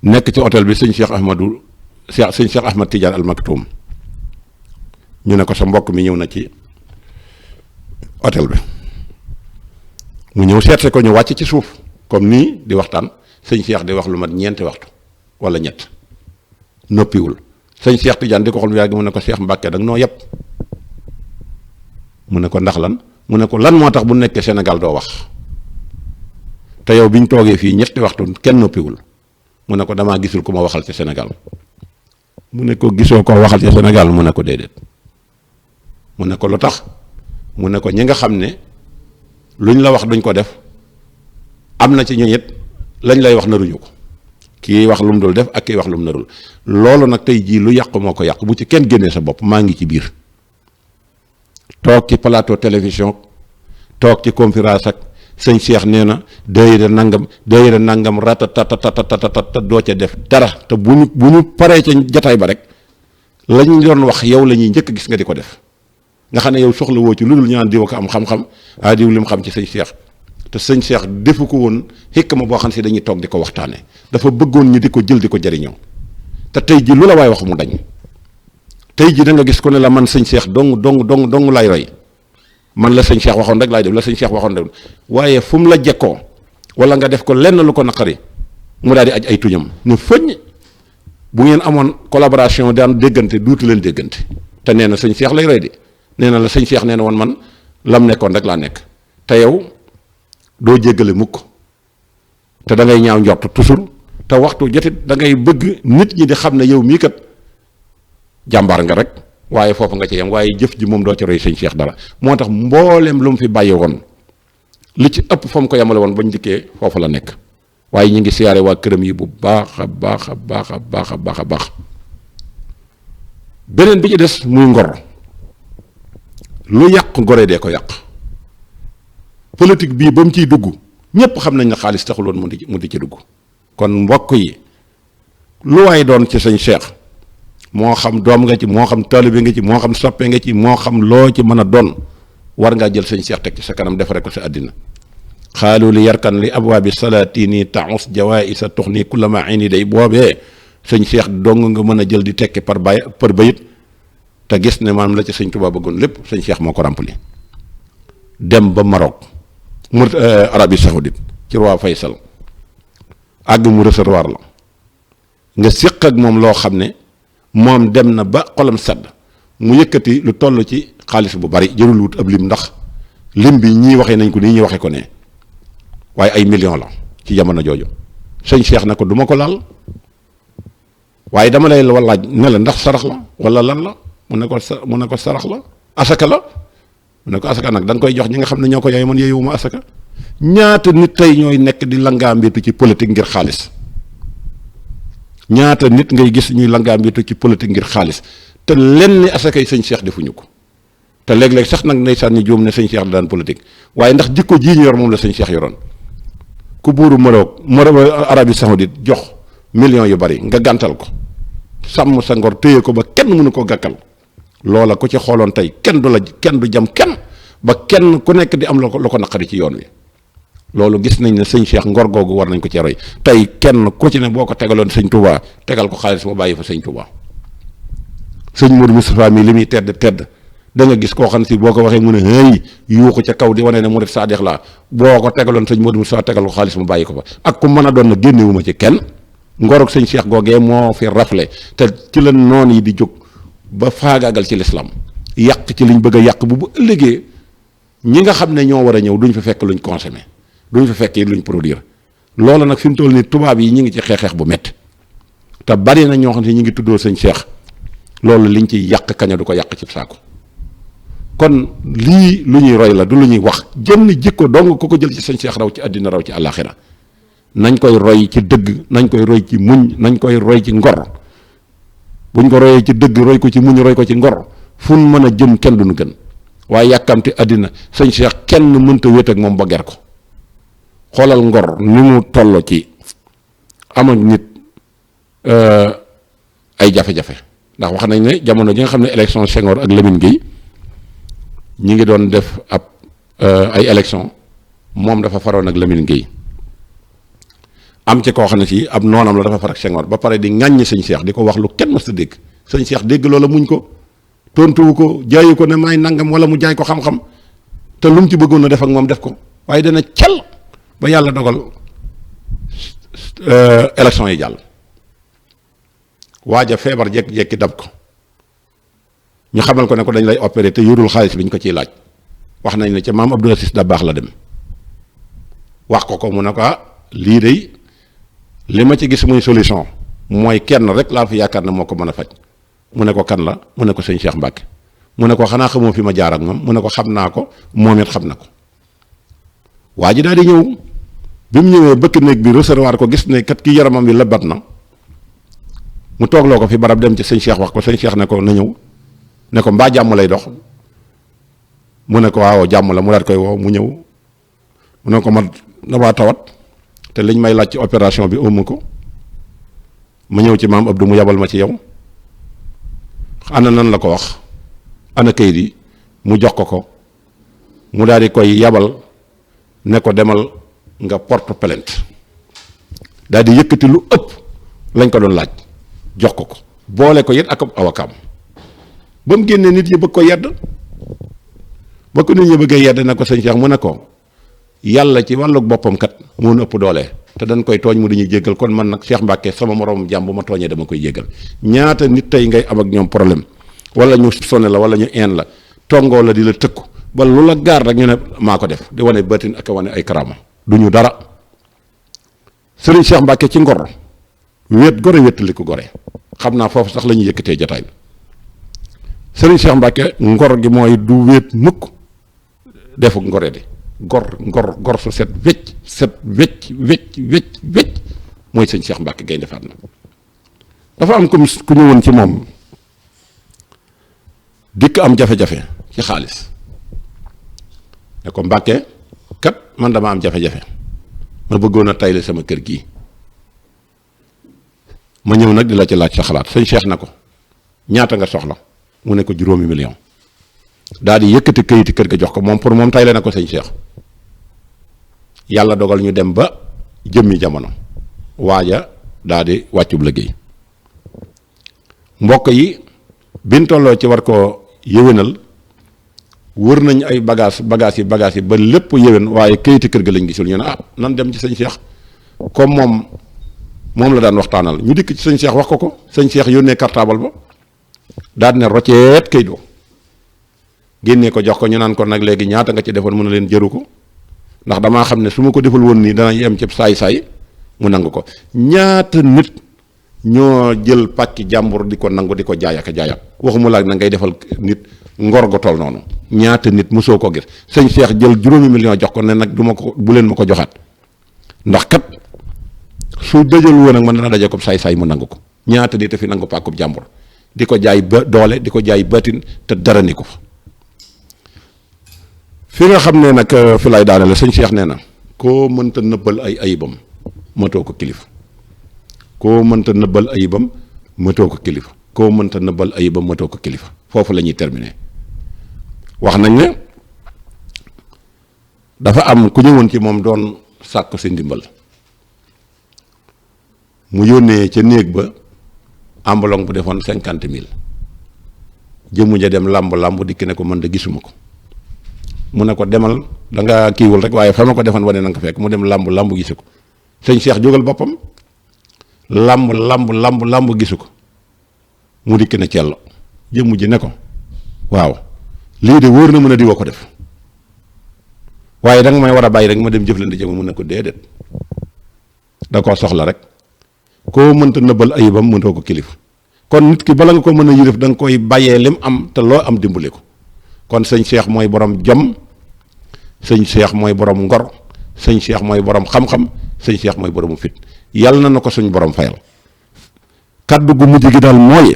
[SPEAKER 2] nekk ci hôtel bi sëñ Cheikh Ahmad Tidiane Al Maktoum ñu ne ko sa mbokk mi ñëw na ci hôtel bi mu ñëw seetse ko ñu wàcc ci suuf comme nii di waxtaan sëñ Cheikh di wax lu mat ñeenti waxtu wala ñett noppiwul sëñ Cheikh Tidiane di ko xool mu yàgg mu ne ko Cheikh Mbacke da nga noo yëpp mu ne ko ndax lan mu ne ko lan moo tax bu nekkee Sénégal doo wax te yow bi ñu toogee fii ñetti waxtu kenn noppiwul mu ne ko damaa gisul ku ma waxal ci Sénégal mu ne ko gisoo koo waxal ci Sénégal mu ne ko déedéet mu ne ko lu tax mu ne ko ñi nga xam ne luñ la wax duñ ko def am na ci ñu it lañ lay wax naruñu ko kii wax lu mu dul def ak kii wax lu mu narul loolu nag tey jii lu yàqu moo ko yàqu bu ci kenn génnee sa bopp maa ngi ci biir toog ci plateau télévision toog ci conférence ak sëñ Cheikh nee na daayira nangam ratatatatatatat doo ca def dara te bu ñu paree ca jataay ba rek lañ doon wax yow la ñuy njëkk gis nga di ko def nga xam ne yow soxla woo ci lu dul ñu naan diw ko am xam-xam diw li mu xam ci sëñ Cheikh te sëñ Cheikh defu ko woon xikma boo xam si dañuy toog di ko waxtaanee dafa bëggoon ñu di ko jël di ko jariñoo te tey ji lu la waay wax mu dañ tey ji da nga gis ko ne la man sëñ Cheikh dong laay roy man la sëñ Cheikh waxoon rek laay def la sëñ Cheikh waxoon rek waaye fu mu la jekkoo wala nga def ko lenn lu ko naqari mu daal di aj ay tuñam ne fëñ bu ngeen amoon collaboration daan déggante duutu leen déggante te nee na sëñ Cheikh lay roy de nee na la sëñ Cheikh nee na woon man lam nekkoon rek laa nekk te yow doo jéggale mukk te da ngay ñaaw njort toujours te waxtu jotit da ngay bëgg nit ñi di xam ne yow mii kat jàmbaar nga rek waaye foofu nga ci yem waaye jëf ji moom doo ci roy sëñ Cheikh dara moo tax mbooleem lu mu fi bàyyi woon li ci ëpp fa mu ko yemale woon bañ njëkkee foofu la nekk waaye ñu ngi siyaare waa këram yi bu baax a baax a baax a baax a baax a baax beneen bi ci des muy ngor lu yàq ngoree dee ko yàq politique bii ba mu ciy dugg ñépp xam nañ ne xaalis taxul woon mu di ci dugg kon mbokk yi lu waay doon ci sëñ Cheikh moo xam doom nga ci moo xam taalibe nga ci moo xam soppe nga ci moo xam loo ci mën a doon war ngaa jël sëñ Cheikh teg ci sa kanam defare ko sa àddina xaalu li yarkan li abwaabi salaatini taus jawaisa tuxni kullama ayni day boobee sëñ Cheikh dong nga mën a jël di tekki par bayit te gis ne maanaam la ci sëñ Tuubaa bëggoon lépp sëñ Cheikh moo ko rempli dem ba Maroc Arabie Saoudite ci roi Faysal àgg mu recevoir la nga séq ak moom loo xam ne moom dem na ba xolam sedd mu yëkkati lu toll ci xaalis bu bari jërul wut ab lim ndax lim bi ñii waxee nañ ko nii ñuy waxee ko ne waaye ay millions la ci jamono jooju sëñ Cheikh na ko du ma ko laal waaye dama lay laaj ne la ndax sarax la wala lan la mu ne ko sarax la asaka la mu ne ko asaka nag da nga koy jox ñi nga xam ne ñoo ko yooyu man yooyuwuma asaka. ñaata nit tey ñooy nekk di langaambitu ci politique ngir xaalis ñaata nit ngay gis ñuy langaambitu ci politique ngir xaalis te lenn ni asaka yi sëñ Cheikh defuñu ko te léeg-léeg sax nag ndeysaan ñu juum ne sëñ Cheikh daan politique waaye ndax jikko jii ñu yor moom la sëñ Cheikh yoroon ku buuru Maroc Arabie Saoudite jox millions yu bari nga gàntal ko sàmm sa ngor téye ko ba kenn mënu ko gàkkal loola ku ci xooloon tey kenn du jam kenn ba kenn ku nekk di am lu ko naqari ci yoon wi loolu gis nañ ne sëñ Cheikh ngor googu war nañ ko ci roy tey kenn ku ci ne boo ko tegaloon sëñ Touba tegal ko xaalis mu bàyyi fa sëñ Touba sëñ Modou Moustapha mi li muy tedd da nga gis koo xam ne si boo ko waxee mu ne hey yuuxu ca kaw di wane ne murid saadix laa boo ko tegaloon sëñ Modou Moustapha tegal ko xaalis mu bàyyi ko fa ak ku mën a doon na génnewuma ci kenn ngorog sëñ Cheikh googee moo fi rafle te ci la noon yi di jóg ba faagaagal ci lislaam yàq ci liñ bëgg a yàq bu ëllëgee ñi nga xam ne ñoo war a ñëw duñ fa fekk luñ consommé duñ fa fekk luñ produire loolu nag fi mu toll nii tubaab yi ñu ngi ci xeex bu métti te bari na ñoo xam ne ñu ngi tuddoo sëñ Cheikh loolu liñ ci yàq kaña du ko yàq ci saako kon lii lu ñuy roy la du lu ñuy wax jënn jikko dong ku ko jël ci sëñ Cheikh raw ci àddina raw ci àllaaxira nañ koy roy ci dëgg nañ koy roy ci muñ nañ koy roy ci ngor buñ ko royee ci dëgg roy ko ci muñ roy ko ci ngor fu mu mën a jëm kenn duñu gën waaye yàkkamti àddina sëñ Cheikh kenn mënta wéet ak moom ba ger ko xoolal ngor ni mu toll ci am ak nit ay jafe-jafe ndax wax nañ ne jamono ji nga xam ne élection Senghor ak Lamine Gueye ñi ngi doon def ab ay élection moom dafa faroon ak Lamine Gueye am ci koo xam ne si ab noonam la dafa far ak Senghor ba pare di ŋàññi sëñ Cheikh di ko wax lu kenn mës a dégg sëñ Cheikh dégg loola muñ ko tontuwu ko jaayu ko ne may nangam wala mu jaay ko xam-xam te lu mu ci bëggoon a def ak moom def ko waaye dana cel ba yàlla dogal élection yi jàll waaja feebar jekki-jekki dab ko ñu xamal ko ne ko dañ lay opéré te yorul xaalis bi ñu ko ciy laaj wax nañ ne ca maam Abdou Aziz Dabakh la dem wax ko mu ne ko lii de li ma ci gis muy solution mooy kenn rek laa fi yaakaar ne moo ko mën a faj mu ne ko kan la mu ne ko sëñ Cheikh Mbacke mu ne ko xanaa xamoo fi ma jaar ak moom mu ne ko xam naa ko moom it xam na ko waa ji daal di ñëw bi mu ñëwee bëkk néeg bi recevoir ko gis ne kat ki yaramam bi lëbbat na mu toogloo ko fi barab dem ci sëñ Cheikh wax ko sëñ Cheikh ne ko na ñëw ne ko mbaa jàmm lay dox mu ne ko waaw jàmm la mu daat koy woo mu ñëw mu ne ko man damaa tawat te liñ may laaj ci opération bi ëmm ko ma ñëw ci maam Abdou mu yabal ma ci yow ana nan la ko wax ana kayit yi mu jox ko mu daal di koy yabal ne ko demal nga porte plainte daal di yëkkati lu ëpp lañ ko doon laaj jox ko boole ko yit ak awakaam ba mu génnee nit yi bëgg ko yedd ba ko nit ñi bëggee yedd na ko sëñ Cheikh mu ne ko yàlla ci wàllug boppam kat moo nu ëpp doole te dañ koy tooñ mu dañuy jéggal kon man nag Cheikh Mbacke sama moroom jàmm bu ma tooñee dama koy jéggal ñaata nit tey ngay am ak ñoom problème wala ñu sonné la wala ñu een la tongoo la di la tëkku ba lu la gaar rek ñu ne maa ko def di wane batin ak wane ay karaama du ñu dara sëriñ Cheikh Mbacke ci ngor wéet gore wéttali ko gore xam naa foofu sax la ñuy yëkkatee jotaay bi sëriñ Cheikh Mbacke ngor gi mooy du wéet mukk defu ngore di gor su set wecc mooy sëñ Cheikh Mbacke Gaynde Fatma dafa am ku ñëwoon ci moom dikk am jafe-jafe ci xaalis ne ko Mbacke kat man dama am jafe-jafe ma bëggoon a tayle sama kër gii ma ñëw nag di la ci laaj sa xalaat sëñ Cheikh na ko ñaata nga soxla mu ne ko 5 millions daal di yëkkati këyiti kër ga jox ko moom pour moom tayle na ko sëñ Cheikh yàlla dogal ñu dem ba jëmmi jamono waaja daal di wàccub liggéey mbokk yi biñ tolloo ci war ko yéwénal wër nañ ay bagage yi ba lépp yéwén waaye këyiti kër ga lañ gisul ñu ne nan dem ci sëñ Cheikh comme moom la daan waxtaanal ñu dikk ci sëñ Cheikh wax ko sëñ Cheikh yónnee cartable ba daal di ne rocceet këyit doo génnee ko jox ko ñu naan ko nag léegi ñaata nga ci defoon mën na leen jëru ko ndax damaa xam ne su ma ko defal woon nii dana yem ci saay-saay mu nangu ko. ñaata nit ñoo jël pàcc jàmbur di ko nangu di ko jaay ak jaayaat waxuma laag na ngay defal nit ngor gu toll noonu. ñaata nit mosoo ko gis sëñ Cheikh jël 5 millions jox ko ne nag du ma ko bu leen ma ko joxaat ndax kat su dajal woon ak man dana daje ko saay-saay mu nangu ko. ñaata nit a fi nangu pàkkub jàmbur di ko jaay ba doole di ko jaay batin te dara ni ko fa. fi nga xam ne nag fi lay daane la sëñ Cheikh nee na koo mënta nëbbal ay ayibam matoo ko kilifa. koo mënta nëbbal ayibam matoo ko kilifa. koo mënta nëbbal ayibam matoo ko kilifa foofu la ñuy terminer. wax nañ ne dafa am ku ñëwoon ci moom doon sàkk si ndimbal mu yónnee ca néeg ba ambulong bu defoon 50,000 jëmu ja dem làmb dikk ne ko man de gisuma ko mu ne ko demal da nga kiiwul rek waaye fa ma ko defoon wane na nga ko fekk mu dem làmb gisu ko sëñ Cheikh jógal boppam làmb gisu ko mu dikk ne cello jëmu ji ne ko waaw lii de wóor na mën a diwa ko def waaye danga may war a bàyyi rek ma dem jëflante jëmm mu ne ko déedéet da koo soxla rek koo mënta nëbbal ayibam mëntoo ko kilifa kon nit ki bala nga ko mën a yilif da nga koy bàyyee lim am te loo am dimbali ko kon sëñ Cheikh mooy borom jom sëñ Cheikh mooy borom ngor sëñ Cheikh mooy borom xam-xam sëñ Cheikh mooy boromu fit yàlla na ko suñ borom fayal kaddu gu mujj gi daal mooy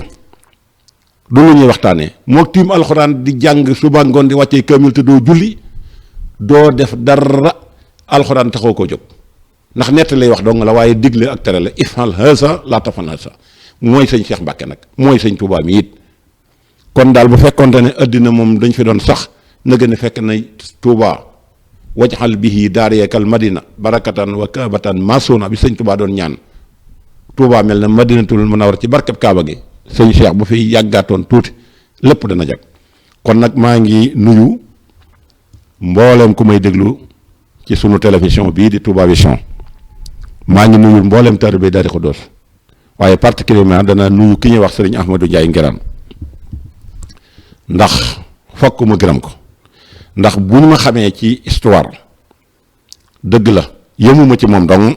[SPEAKER 2] du lu ñuy waxtaanee moo tiim alxuraan di jàng suba ngoon di wàccee kaamil te doo julli doo def dara alxuraan taxoo koo jóg ndax nett lay wax dong la waaye digle ak tere la ifal hasa laa tafal hasa mooy sëñ Cheikh Mbacke nag mooy sëñ Touba mi it kon daal bu fekkonte ne addina moom dañ fi doon sax na gën a fekk na Touba wajxal bihi daariyakal madina barakatan wa kaabatan masuna bi sëñ Touba doon ñaan Touba mel na madinatul munawwar ci barkeb kaaba gi sëñ Cheikh bu fi yàggaatoon tuuti lépp dana jag kon nag maa ngi nuyu mbooleem ku may déglu ci sunu télévision bii di Touba Vision maa ngi nuyu mbooleem taalibe Daaru Xudoos waaye particulièrement dana nuyu ki ñuy wax sëriñ Ahmadou Ndiaye Nguérane ndax fokk ma gërëm ko ndax bu ñu ma xamee ci histoire dëgg la yëmuma ci moom dong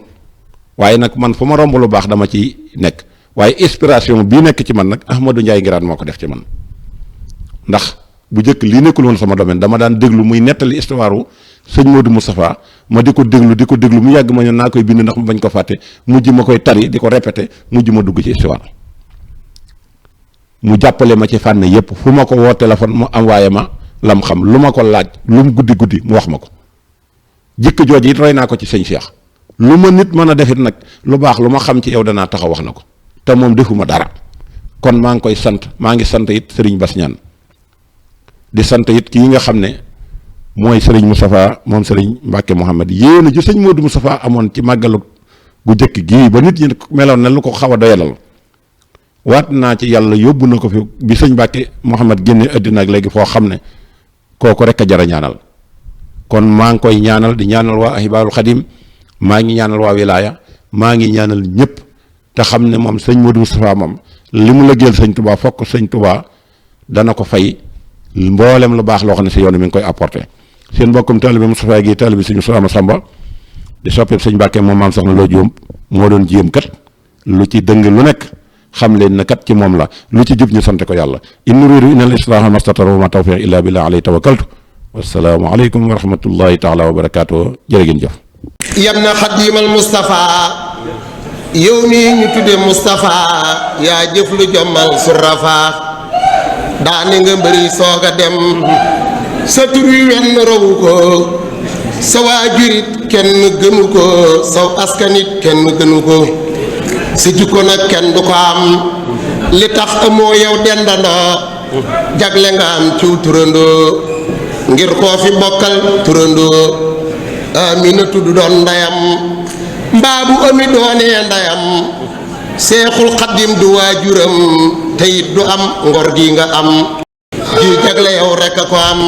[SPEAKER 2] waaye nag man fu ma romb lu baax dama ci nekk waaye inspiration bii nekk ci man nag Ahmadou Ndiaye Nguérane moo ko def ci man ndax bu njëkk lii nekkul woon sama domaine dama daan déglu muy nettali histoire wu sëñ Modou Moustapha ma di ko déglu mu yàgg ma ne naa koy bind ndax mu bañ ko fàtte mujj ma koy tari di ko répété mujj ma dugg ci histoire mu jàppale ma ci fànn yépp fu ma ko woo téléphone mu envoyé ma lam xam lu ma ko laaj lu mu guddi mu wax ma ko jikko jooju it roy naa ko ci sëñ Cheikh lu ma nit mën a defit nag lu baax lu ma xam ci yow danaa taxaw wax na ko te moom defuma dara kon maa ngi koy sant maa ngi sant it Serigne Bass Niane di sant it kii nga xam ne mooy Serigne Moustapha moom Serigne Mbacke Mouhamed yéen a ji sëñ Modou Moustapha amoon ci màggalu gu jëkk gii ba nit ñi meloon na lu ko xaw a doyalal waat naa ci yàlla yóbbu na ko fi bi sëñ Mbacke Mouhamed génne àddina ak léegi foo xam ne kooku rek a jara ñaanal kon maa ngi koy ñaanal di ñaanal waa Ahibahil Khadim maa ngi ñaanal waa Wilaya maa ngi ñaanal ñëpp te xam ne moom sëñ Modou Moustapha moom li mu lëggeel sëñ Touba fokk sëñ Touba dana ko fay mboolem lu baax loo xam ne si yoon mi ngi koy apporté seen mbokkum taalibe Moustapha gi taalibe sëñ Soxna Samba di soppeeb sëñ Mbàkke moom maam soxna loo juum moo doon jéem kat lu ci dëng lu nekk xam leen na kat ci moom la lu ci jub ñu sant ko yàlla in uriidu illa al-islaaha mastata'tu wa ma tawfiiqi illa billah alayhi tawakkaltu wassalaamu aleykum wa rahmatullahi taala wa barakaatu jërë ngeen jëf
[SPEAKER 1] yam na xadiimal Moustapha yow mii ñu tudde Moustapha yaa jëf lu jommal surafa daane nga mbëri soog a dem sa tur wi wenn rawu ko sa waajurit kenn gënu ko saw askanit kenn gënu ko sa jikko nag kenn du ko am li tax amoo yow dendandoo jagle nga am ciw turandoo ngir koo fi bokkal turandoo Aminatu du doon ndeyam mbaa bu ami doonee ndeyam Seexul Xaddim du waajuram te it du am ngor gi nga am ji jagle yow rekk a ko am